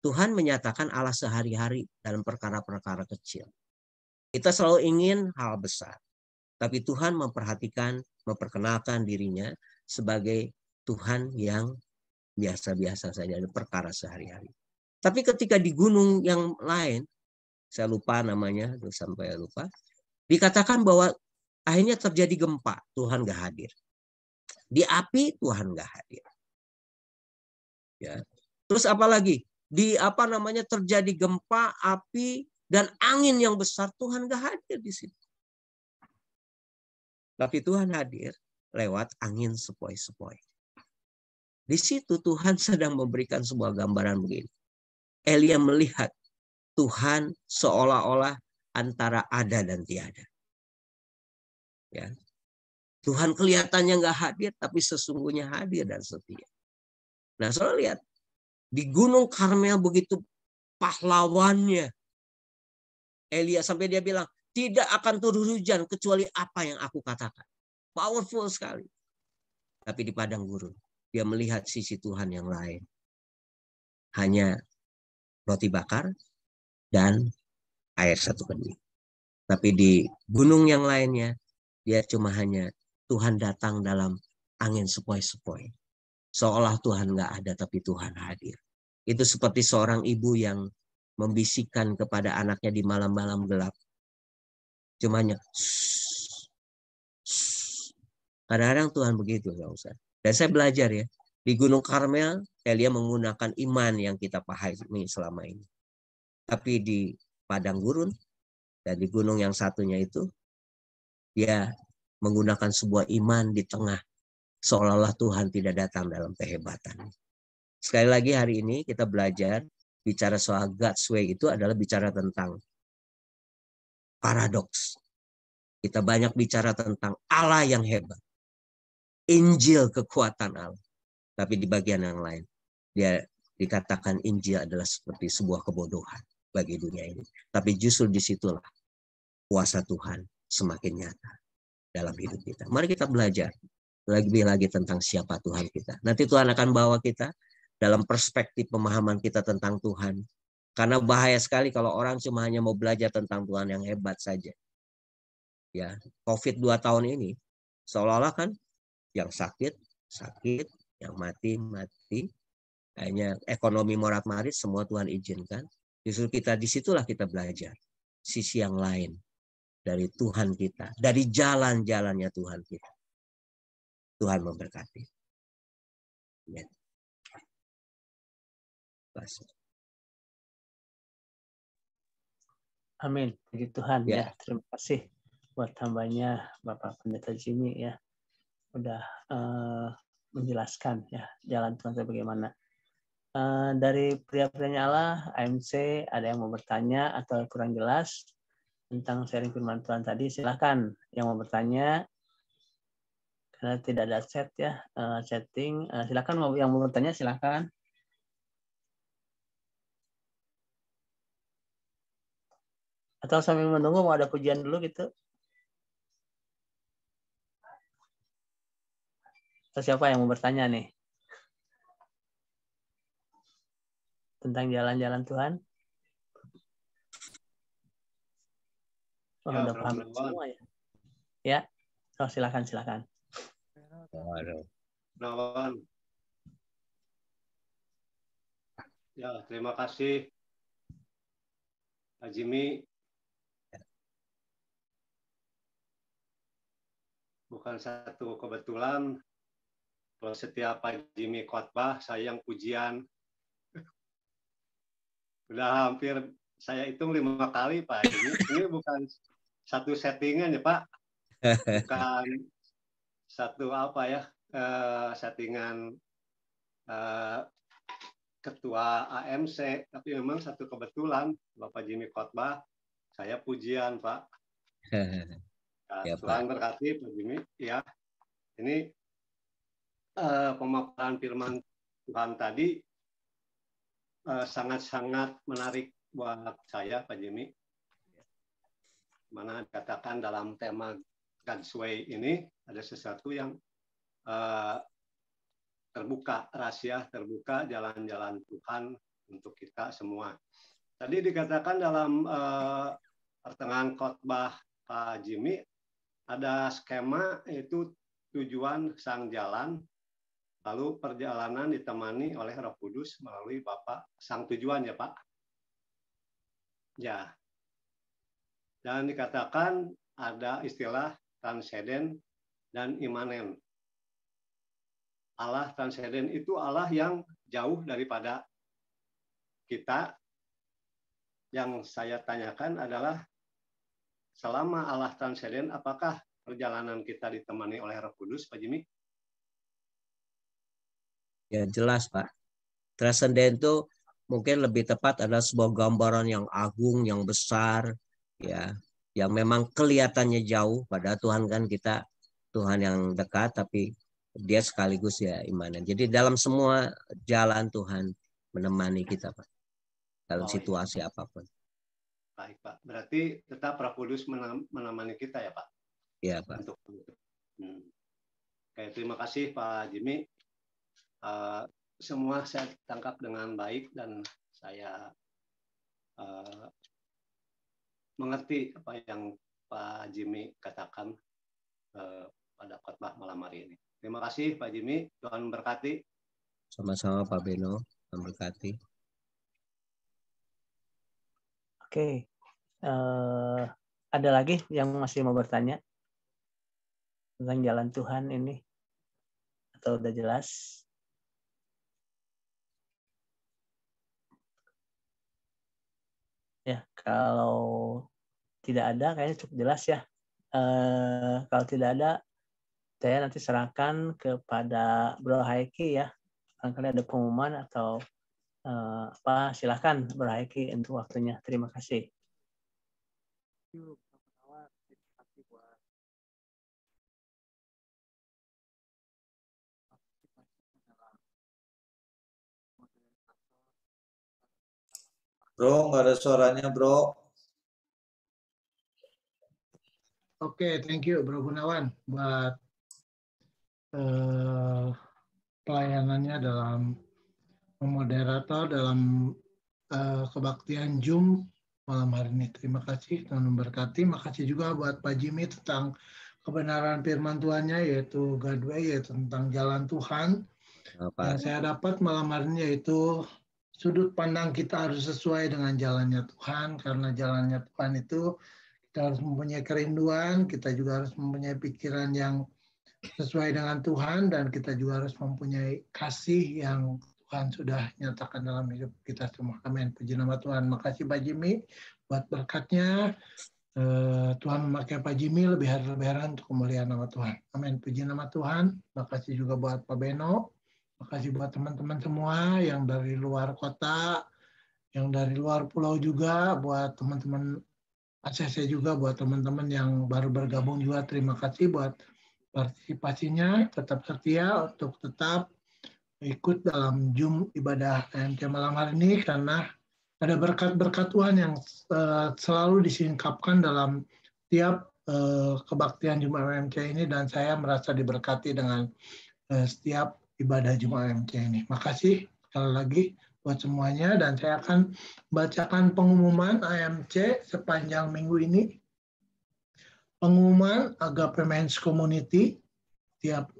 Speaker 2: Tuhan menyatakan Allah sehari-hari dalam perkara-perkara kecil. Kita selalu ingin hal besar. Tapi Tuhan memperkenalkan dirinya sebagai Tuhan yang biasa-biasa saja, perkara sehari-hari. Tapi ketika di gunung yang lain, saya lupa namanya, sampai lupa, dikatakan bahwa akhirnya terjadi gempa, Tuhan gak hadir. Di api, Tuhan gak hadir. Ya. Terus apa lagi? Terjadi gempa, api, dan angin yang besar, Tuhan gak hadir di situ. Tapi Tuhan hadir lewat angin sepoi-sepoi. Di situ Tuhan sedang memberikan sebuah gambaran begini. Elia melihat Tuhan seolah-olah antara ada dan tiada. Ya. Tuhan kelihatannya nggak hadir, tapi sesungguhnya hadir dan setia. Nah, saudara lihat, di Gunung Karmel begitu pahlawannya Elia, sampai dia bilang, tidak akan turun hujan kecuali apa yang aku katakan. Powerful sekali. Tapi di padang gurun, dia melihat sisi Tuhan yang lain. hanya roti bakar dan air 1 kendi. Tapi di gunung yang lainnya, dia cuma hanya Tuhan datang dalam angin sepoi-sepoi. Seolah Tuhan nggak ada, tapi Tuhan hadir. Itu seperti seorang ibu yang membisikkan kepada anaknya di malam-malam gelap. Cuma hanya kadang-kadang Tuhan begitu, ya Ustaz. Dan saya belajar ya, di Gunung Karmel, Elia menggunakan iman yang kita pahami selama ini. Tapi di padang gurun dan di gunung yang satunya itu, dia menggunakan sebuah iman di tengah, seolah-olah Tuhan tidak datang dalam kehebatan. Sekali lagi hari ini kita belajar, bicara soal God's way itu adalah bicara tentang paradoks. Kita banyak bicara tentang Allah yang hebat. Injil kekuatan Allah. Tapi di bagian yang lain, dia dikatakan Injil adalah seperti sebuah kebodohan bagi dunia ini. Tapi justru disitulah kuasa Tuhan semakin nyata dalam hidup kita. Mari kita belajar lebih lagi tentang siapa Tuhan kita. Nanti Tuhan akan bawa kita dalam perspektif pemahaman kita tentang Tuhan. Karena bahaya sekali kalau orang cuma hanya mau belajar tentang Tuhan yang hebat saja. Ya, COVID 2 tahun ini seolah-olah kan yang sakit, yang mati. Hanya ekonomi morat-marit semua Tuhan izinkan. Justru kita disitulah kita belajar sisi yang lain dari Tuhan kita, dari jalan-jalannya Tuhan kita. Tuhan memberkati. Ya.
Speaker 3: Amin. Puji Tuhan
Speaker 2: Ya.
Speaker 3: ya. Terima kasih buat hambanya Bapak Pendeta Jimmy ya. Udah menjelaskan ya jalan Tuhan saya bagaimana. Dari pria-prianya Allah, AMC, ada yang mau bertanya atau kurang jelas tentang sharing firman Tuhan tadi, silakan yang mau bertanya. Karena tidak ada chat ya, chatting. Silakan yang mau bertanya, silakan. Atau sambil menunggu mau ada pujian dulu gitu. Atau siapa yang mau bertanya nih? Tentang jalan-jalan Tuhan. Oh,
Speaker 5: Ya,
Speaker 3: udah paham semua ya. Ya, so, silakan.
Speaker 5: Nawan. Ya, terima kasih Pak Jimmy. Bukan satu kebetulan kalau setiap Pak Jimmy khotbah saya yang pujian. Udah hampir saya hitung 5 kali Pak Jimmy. Ini bukan satu settingan ya Pak. Bukan satu apa ya, settingan ketua AMC, tapi memang satu kebetulan Bapak Jimmy khotbah, saya pujian Pak. Nah,
Speaker 2: Ya,
Speaker 5: Tuhan
Speaker 2: Pak.
Speaker 5: berkati Pak Jimmy. Ya, ini pemaparan firman Tuhan tadi sangat-sangat menarik buat saya Pak Jimmy. Mana dikatakan dalam tema God's Way ini ada sesuatu yang terbuka, rahasia terbuka jalan-jalan Tuhan untuk kita semua. Tadi dikatakan dalam pertengahan khotbah Pak Jimmy ada skema yaitu tujuan sang jalan, lalu perjalanan ditemani oleh Roh Kudus melalui Bapa sang tujuan ya Pak. Ya. Dan dikatakan ada istilah transenden dan imanen. Allah transenden itu Allah yang jauh daripada kita. Yang saya tanyakan adalah selama Allah transenden, apakah perjalanan kita ditemani oleh Roh Kudus, Pak Jimmy?
Speaker 2: Ya, jelas, Pak. Transenden itu mungkin lebih tepat adalah sebuah gambaran yang agung, yang besar, ya, yang memang kelihatannya jauh. Padahal Tuhan kan kita Tuhan yang dekat, tapi dia sekaligus ya imanen. Jadi dalam semua jalan Tuhan menemani kita, Pak. Dalam situasi apapun.
Speaker 5: Baik, Pak. Berarti tetap Roh Kudus menemani kita ya, Pak?
Speaker 2: Iya, Pak.
Speaker 5: Oke, terima kasih Pak Jimmy. semua saya tangkap dengan baik dan saya mengerti apa yang Pak Jimmy katakan pada khotbah malam hari ini. Terima kasih Pak Jimmy, Tuhan memberkati.
Speaker 2: Sama-sama Pak Beno, Tuhan memberkati.
Speaker 3: Oke, ada lagi yang masih mau bertanya tentang jalan Tuhan ini? Atau udah jelas? Ya, kalau tidak ada, kayaknya cukup jelas ya. Kalau tidak ada, saya nanti serahkan kepada Bro Haiki ya. Barangkali ada pengumuman atau apa, silakan Bro Haiki untuk waktunya. Terima kasih.
Speaker 1: Bro, nggak ada suaranya, Bro.
Speaker 4: Oke, thank you Bro Gunawan buat pelayanannya dalam memoderator dalam kebaktian Zoom malam hari ini. Terima kasih, Tuhan memberkati. Makasih juga buat Pak Jimmy tentang kebenaran firman Tuhannya, yaitu Godway, yaitu tentang jalan Tuhan. Yang saya dapat malam hari ini yaitu sudut pandang kita harus sesuai dengan jalannya Tuhan, karena jalannya Tuhan itu kita harus mempunyai kerinduan, kita juga harus mempunyai pikiran yang sesuai dengan Tuhan, dan kita juga harus mempunyai kasih yang Tuhan sudah nyatakan dalam hidup kita semua. Amin. Puji nama Tuhan. Makasih Pak Jimmy buat berkatnya. Tuhan memakai Pak Jimmy lebih untuk kemuliaan nama Tuhan. Amin. Puji nama Tuhan. Makasih juga buat Pak Beno. Makasih buat teman-teman semua yang dari luar kota, yang dari luar pulau juga, buat teman-teman ACC juga, buat teman-teman yang baru bergabung juga. Terima kasih buat partisipasinya. Tetap setia untuk tetap ikut dalam Zoom ibadah AMC malam hari ini, karena ada berkat-berkat Tuhan yang selalu disingkapkan dalam tiap kebaktian Zoom AMC ini, dan saya merasa diberkati dengan setiap ibadah Zoom AMC ini. Makasih sekali lagi buat semuanya, dan saya akan bacakan pengumuman AMC sepanjang minggu ini. Pengumuman Agape Men's Community, tiap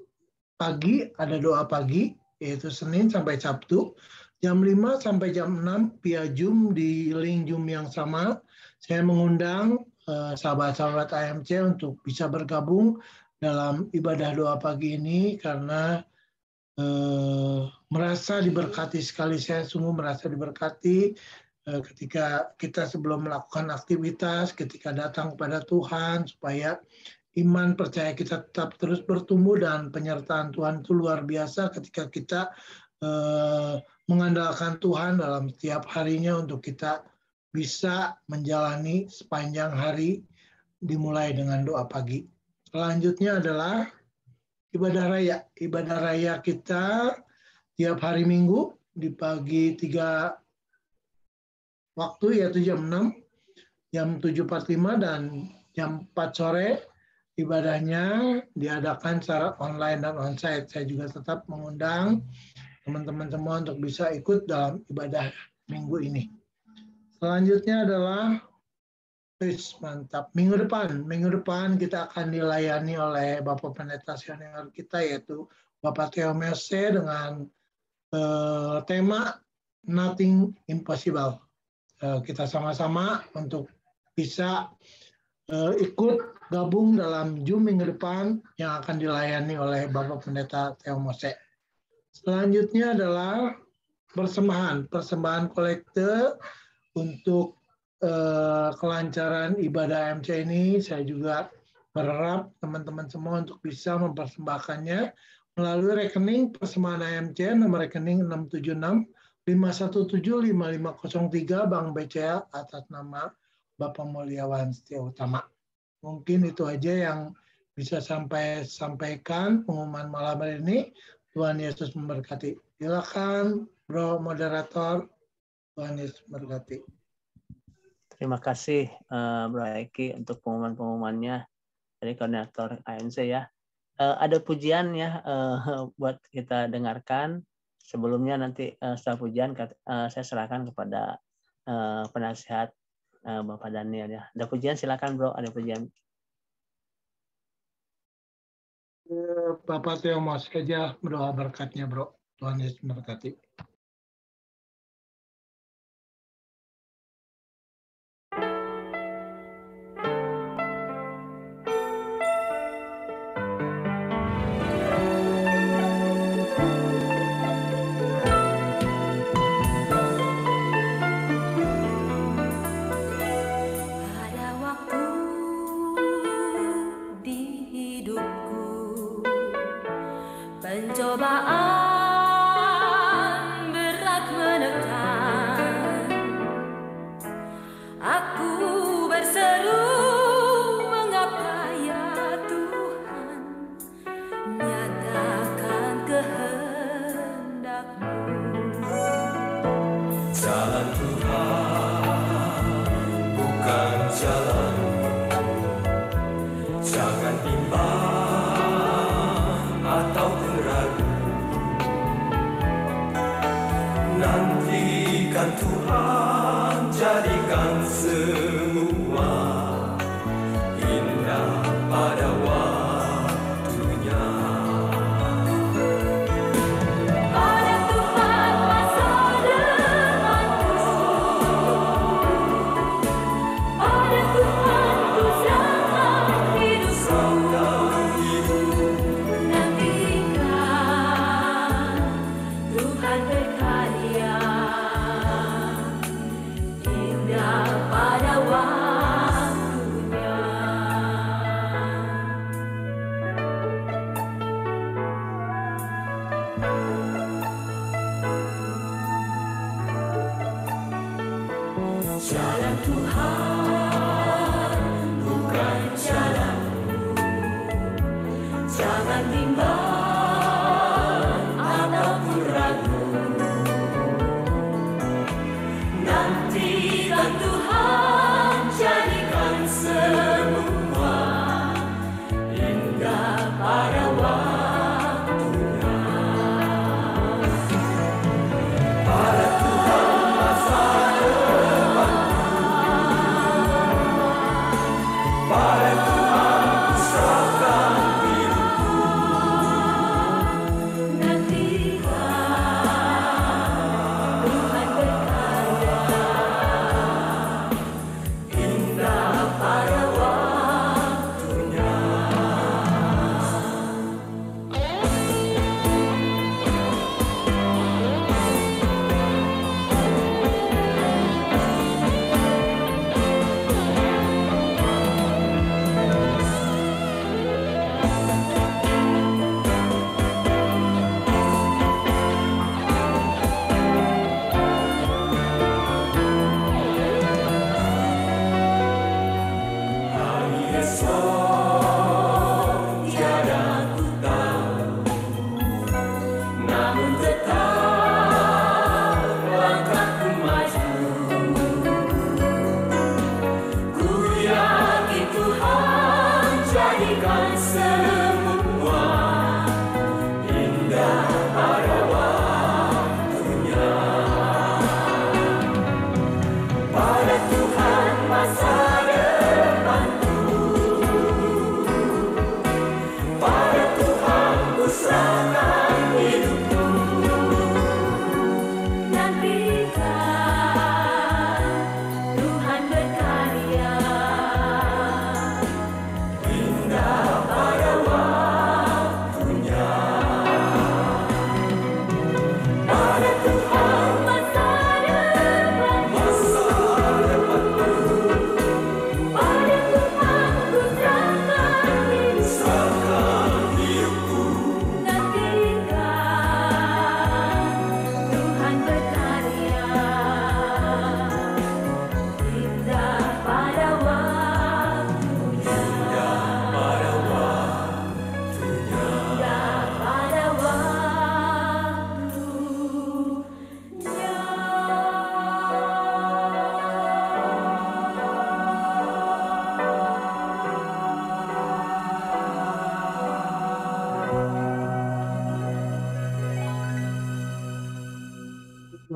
Speaker 4: pagi ada doa pagi, yaitu Senin sampai Sabtu, jam 5 sampai jam 6 via Zoom di link Zoom yang sama. Saya mengundang sahabat-sahabat AMC untuk bisa bergabung dalam ibadah doa pagi ini, karena merasa diberkati sekali. Saya sungguh merasa diberkati ketika kita sebelum melakukan aktivitas, ketika datang kepada Tuhan, supaya iman percaya kita tetap terus bertumbuh, dan penyertaan Tuhan itu luar biasa ketika kita mengandalkan Tuhan dalam setiap harinya untuk kita bisa menjalani sepanjang hari, dimulai dengan doa pagi. Selanjutnya adalah ibadah raya. Ibadah raya kita tiap hari Minggu di pagi 3 waktu, yaitu jam 6, jam 7.45, dan jam 4 sore. Ibadahnya diadakan secara online dan onsite. Saya juga tetap mengundang teman-teman semua untuk bisa ikut dalam ibadah minggu ini. Selanjutnya adalah mantap. Minggu depan kita akan dilayani oleh Bapak Pendeta Senior kita, yaitu Bapak Theo Mese, dengan tema Nothing Impossible. Kita sama-sama untuk bisa ikut gabung dalam Zoom minggu depan yang akan dilayani oleh Bapak Pendeta Theo Mose. Selanjutnya adalah persembahan kolekte untuk kelancaran ibadah AMC ini. Saya juga berharap teman-teman semua untuk bisa mempersembahkannya melalui rekening persembahan AMC, nomor rekening 676-517-5503 Bank BCA atas nama Bapak Mulyawan Setia Utama. Mungkin itu aja yang bisa sampaikan pengumuman malam hari ini. Tuhan Yesus memberkati. Silakan Bro Moderator. Tuhan Yesus memberkati.
Speaker 3: Terima kasih Bro Eki untuk pengumuman-pengumumannya dari koordinator ANC ya. Ada pujian ya buat kita dengarkan. sebelumnya nanti setelah pujian saya serahkan kepada penasihat Bapak Daniel ya. Ada pujian silakan bro, ada pujian.
Speaker 4: Bapak Theo mau saja berdoa berkatnya bro. Tuhan Yesus memberkati.
Speaker 6: Pencobaan berat menekan, aku berseru, mengapa ya Tuhan, nyatakan kehendak-Mu.
Speaker 7: Jalan Tuhan bukan jalanmu, jangan bimbang atau ragu. Nantikan Tuhan jadikan semua indah pada waktunya.
Speaker 6: Pada Tuhan masa depanku, pada Tuhan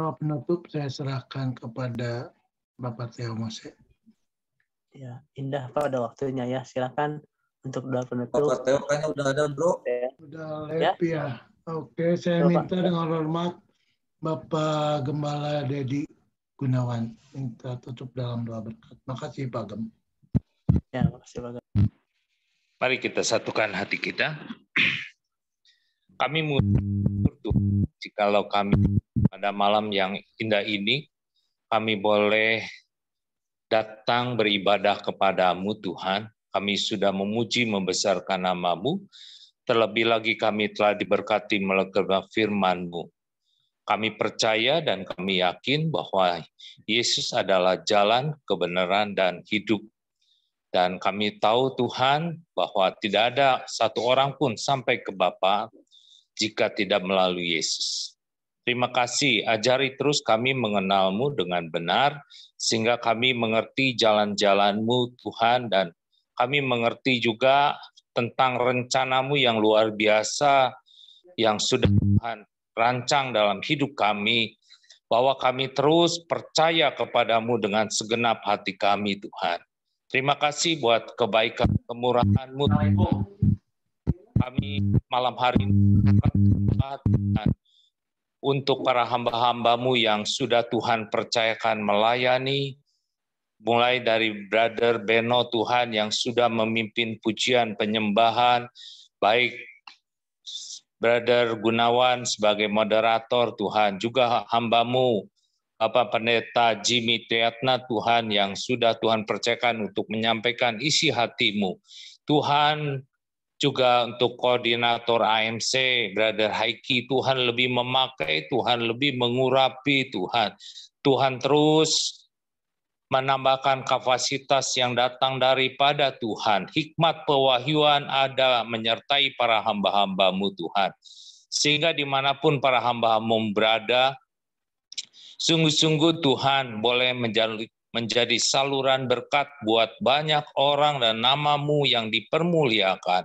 Speaker 4: doa penutup saya serahkan kepada Bapak Theo Mose.
Speaker 3: Ya, Indah pada waktunya ya. Silakan untuk doa penutup.
Speaker 1: Bapak Theo kayaknya udah ada, Bro.
Speaker 4: Sudah lep ya. Oke, saya minta dengan hormat Bapak Gembala Dedi Gunawan minta tutup dalam doa berkat. Makasih Pak Gem.
Speaker 3: Ya, makasih Pak Gem.
Speaker 8: Mari kita satukan hati kita. Kami berdoa jikalau kami pada malam yang indah ini, kami boleh datang beribadah kepadamu Tuhan. Kami sudah memuji membesarkan nama-Mu. Terlebih lagi kami telah diberkati melalui firman-Mu. Kami percaya dan kami yakin bahwa Yesus adalah jalan, kebenaran, dan hidup. Dan kami tahu Tuhan bahwa tidak ada satu orang pun sampai ke Bapa jika tidak melalui Yesus. Terima kasih, ajari terus kami mengenal-Mu dengan benar, sehingga kami mengerti jalan-jalan-Mu Tuhan, dan kami mengerti juga tentang rencana-Mu yang luar biasa, yang sudah Tuhan rancang dalam hidup kami, bahwa kami terus percaya kepadamu dengan segenap hati kami Tuhan. Terima kasih buat kebaikan kemurahan-Mu. Kami malam hari ini Tuhan, untuk para hamba-hamba-Mu yang sudah Tuhan percayakan melayani, mulai dari Brother Beno Tuhan yang sudah memimpin pujian penyembahan, baik Brother Gunawan sebagai moderator Tuhan, juga hamba-Mu Bapak Pendeta Jimmy Triatna Tuhan yang sudah Tuhan percayakan untuk menyampaikan isi hati-Mu. Tuhan juga untuk koordinator AMC, Brother Haiki, Tuhan lebih memakai, Tuhan lebih mengurapi Tuhan. Tuhan terus menambahkan kapasitas yang datang daripada Tuhan. Hikmat pewahyuan ada menyertai para hamba-hamba-Mu Tuhan. Sehingga dimanapun para hamba-Mu berada, sungguh-sungguh Tuhan boleh menjadi saluran berkat buat banyak orang dan nama-Mu yang dipermuliakan.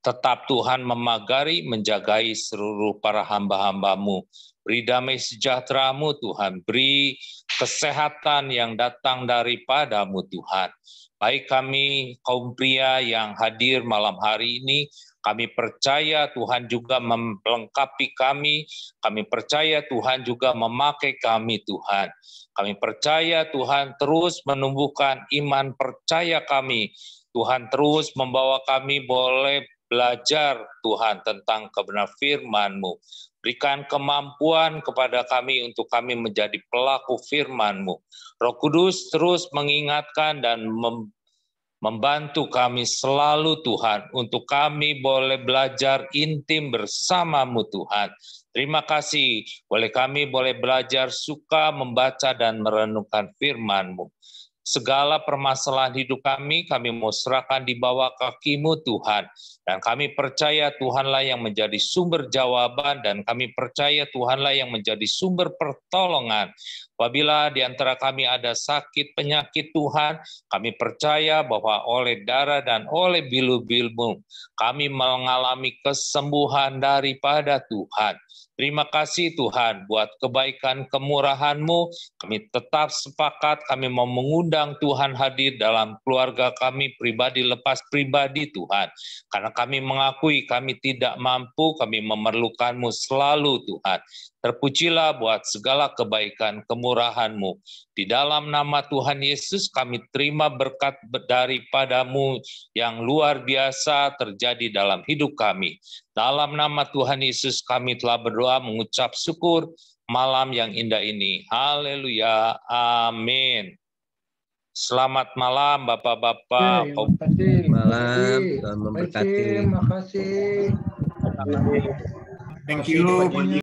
Speaker 8: Tetap Tuhan memagari, menjagai seluruh para hamba-hamba-Mu. Beri damai sejahtera-Mu Tuhan, beri kesehatan yang datang daripada-Mu Tuhan. Baik kami kaum pria yang hadir malam hari ini, kami percaya Tuhan juga melengkapi kami percaya Tuhan juga memakai kami Tuhan. Kami percaya Tuhan terus menumbuhkan iman percaya kami. Tuhan terus membawa kami boleh belajar Tuhan tentang kebenaran firman-Mu. Berikan kemampuan kepada kami untuk kami menjadi pelaku firman-Mu. Roh Kudus terus mengingatkan dan membantu kami selalu Tuhan, untuk kami boleh belajar intim bersama-Mu Tuhan. Terima kasih, kami boleh belajar suka membaca dan merenungkan firman-Mu. Segala permasalahan hidup kami mau serahkan di bawah kaki-Mu Tuhan. Dan kami percaya Tuhanlah yang menjadi sumber jawaban, dan kami percaya Tuhanlah yang menjadi sumber pertolongan. Apabila di antara kami ada sakit, penyakit Tuhan, kami percaya bahwa oleh darah dan oleh bilu-bilu-Mu, kami mengalami kesembuhan daripada Tuhan. Terima kasih Tuhan buat kebaikan kemurahan-Mu. Kami tetap sepakat, kami mau mengundang Tuhan hadir dalam keluarga kami pribadi lepas pribadi Tuhan. Karena kami mengakui kami tidak mampu, kami memerlukan-Mu selalu Tuhan. Terpujilah buat segala kebaikan kemurahan-Mu. Di dalam nama Tuhan Yesus kami terima berkat daripada-Mu yang luar biasa terjadi dalam hidup kami. Dalam nama Tuhan Yesus kami telah berdoa mengucap syukur malam yang indah ini. Haleluya. Amin. Selamat malam Bapak-Bapak.
Speaker 2: Malam, Tuhan memberkati.
Speaker 4: Terima kasih.
Speaker 9: Thank you.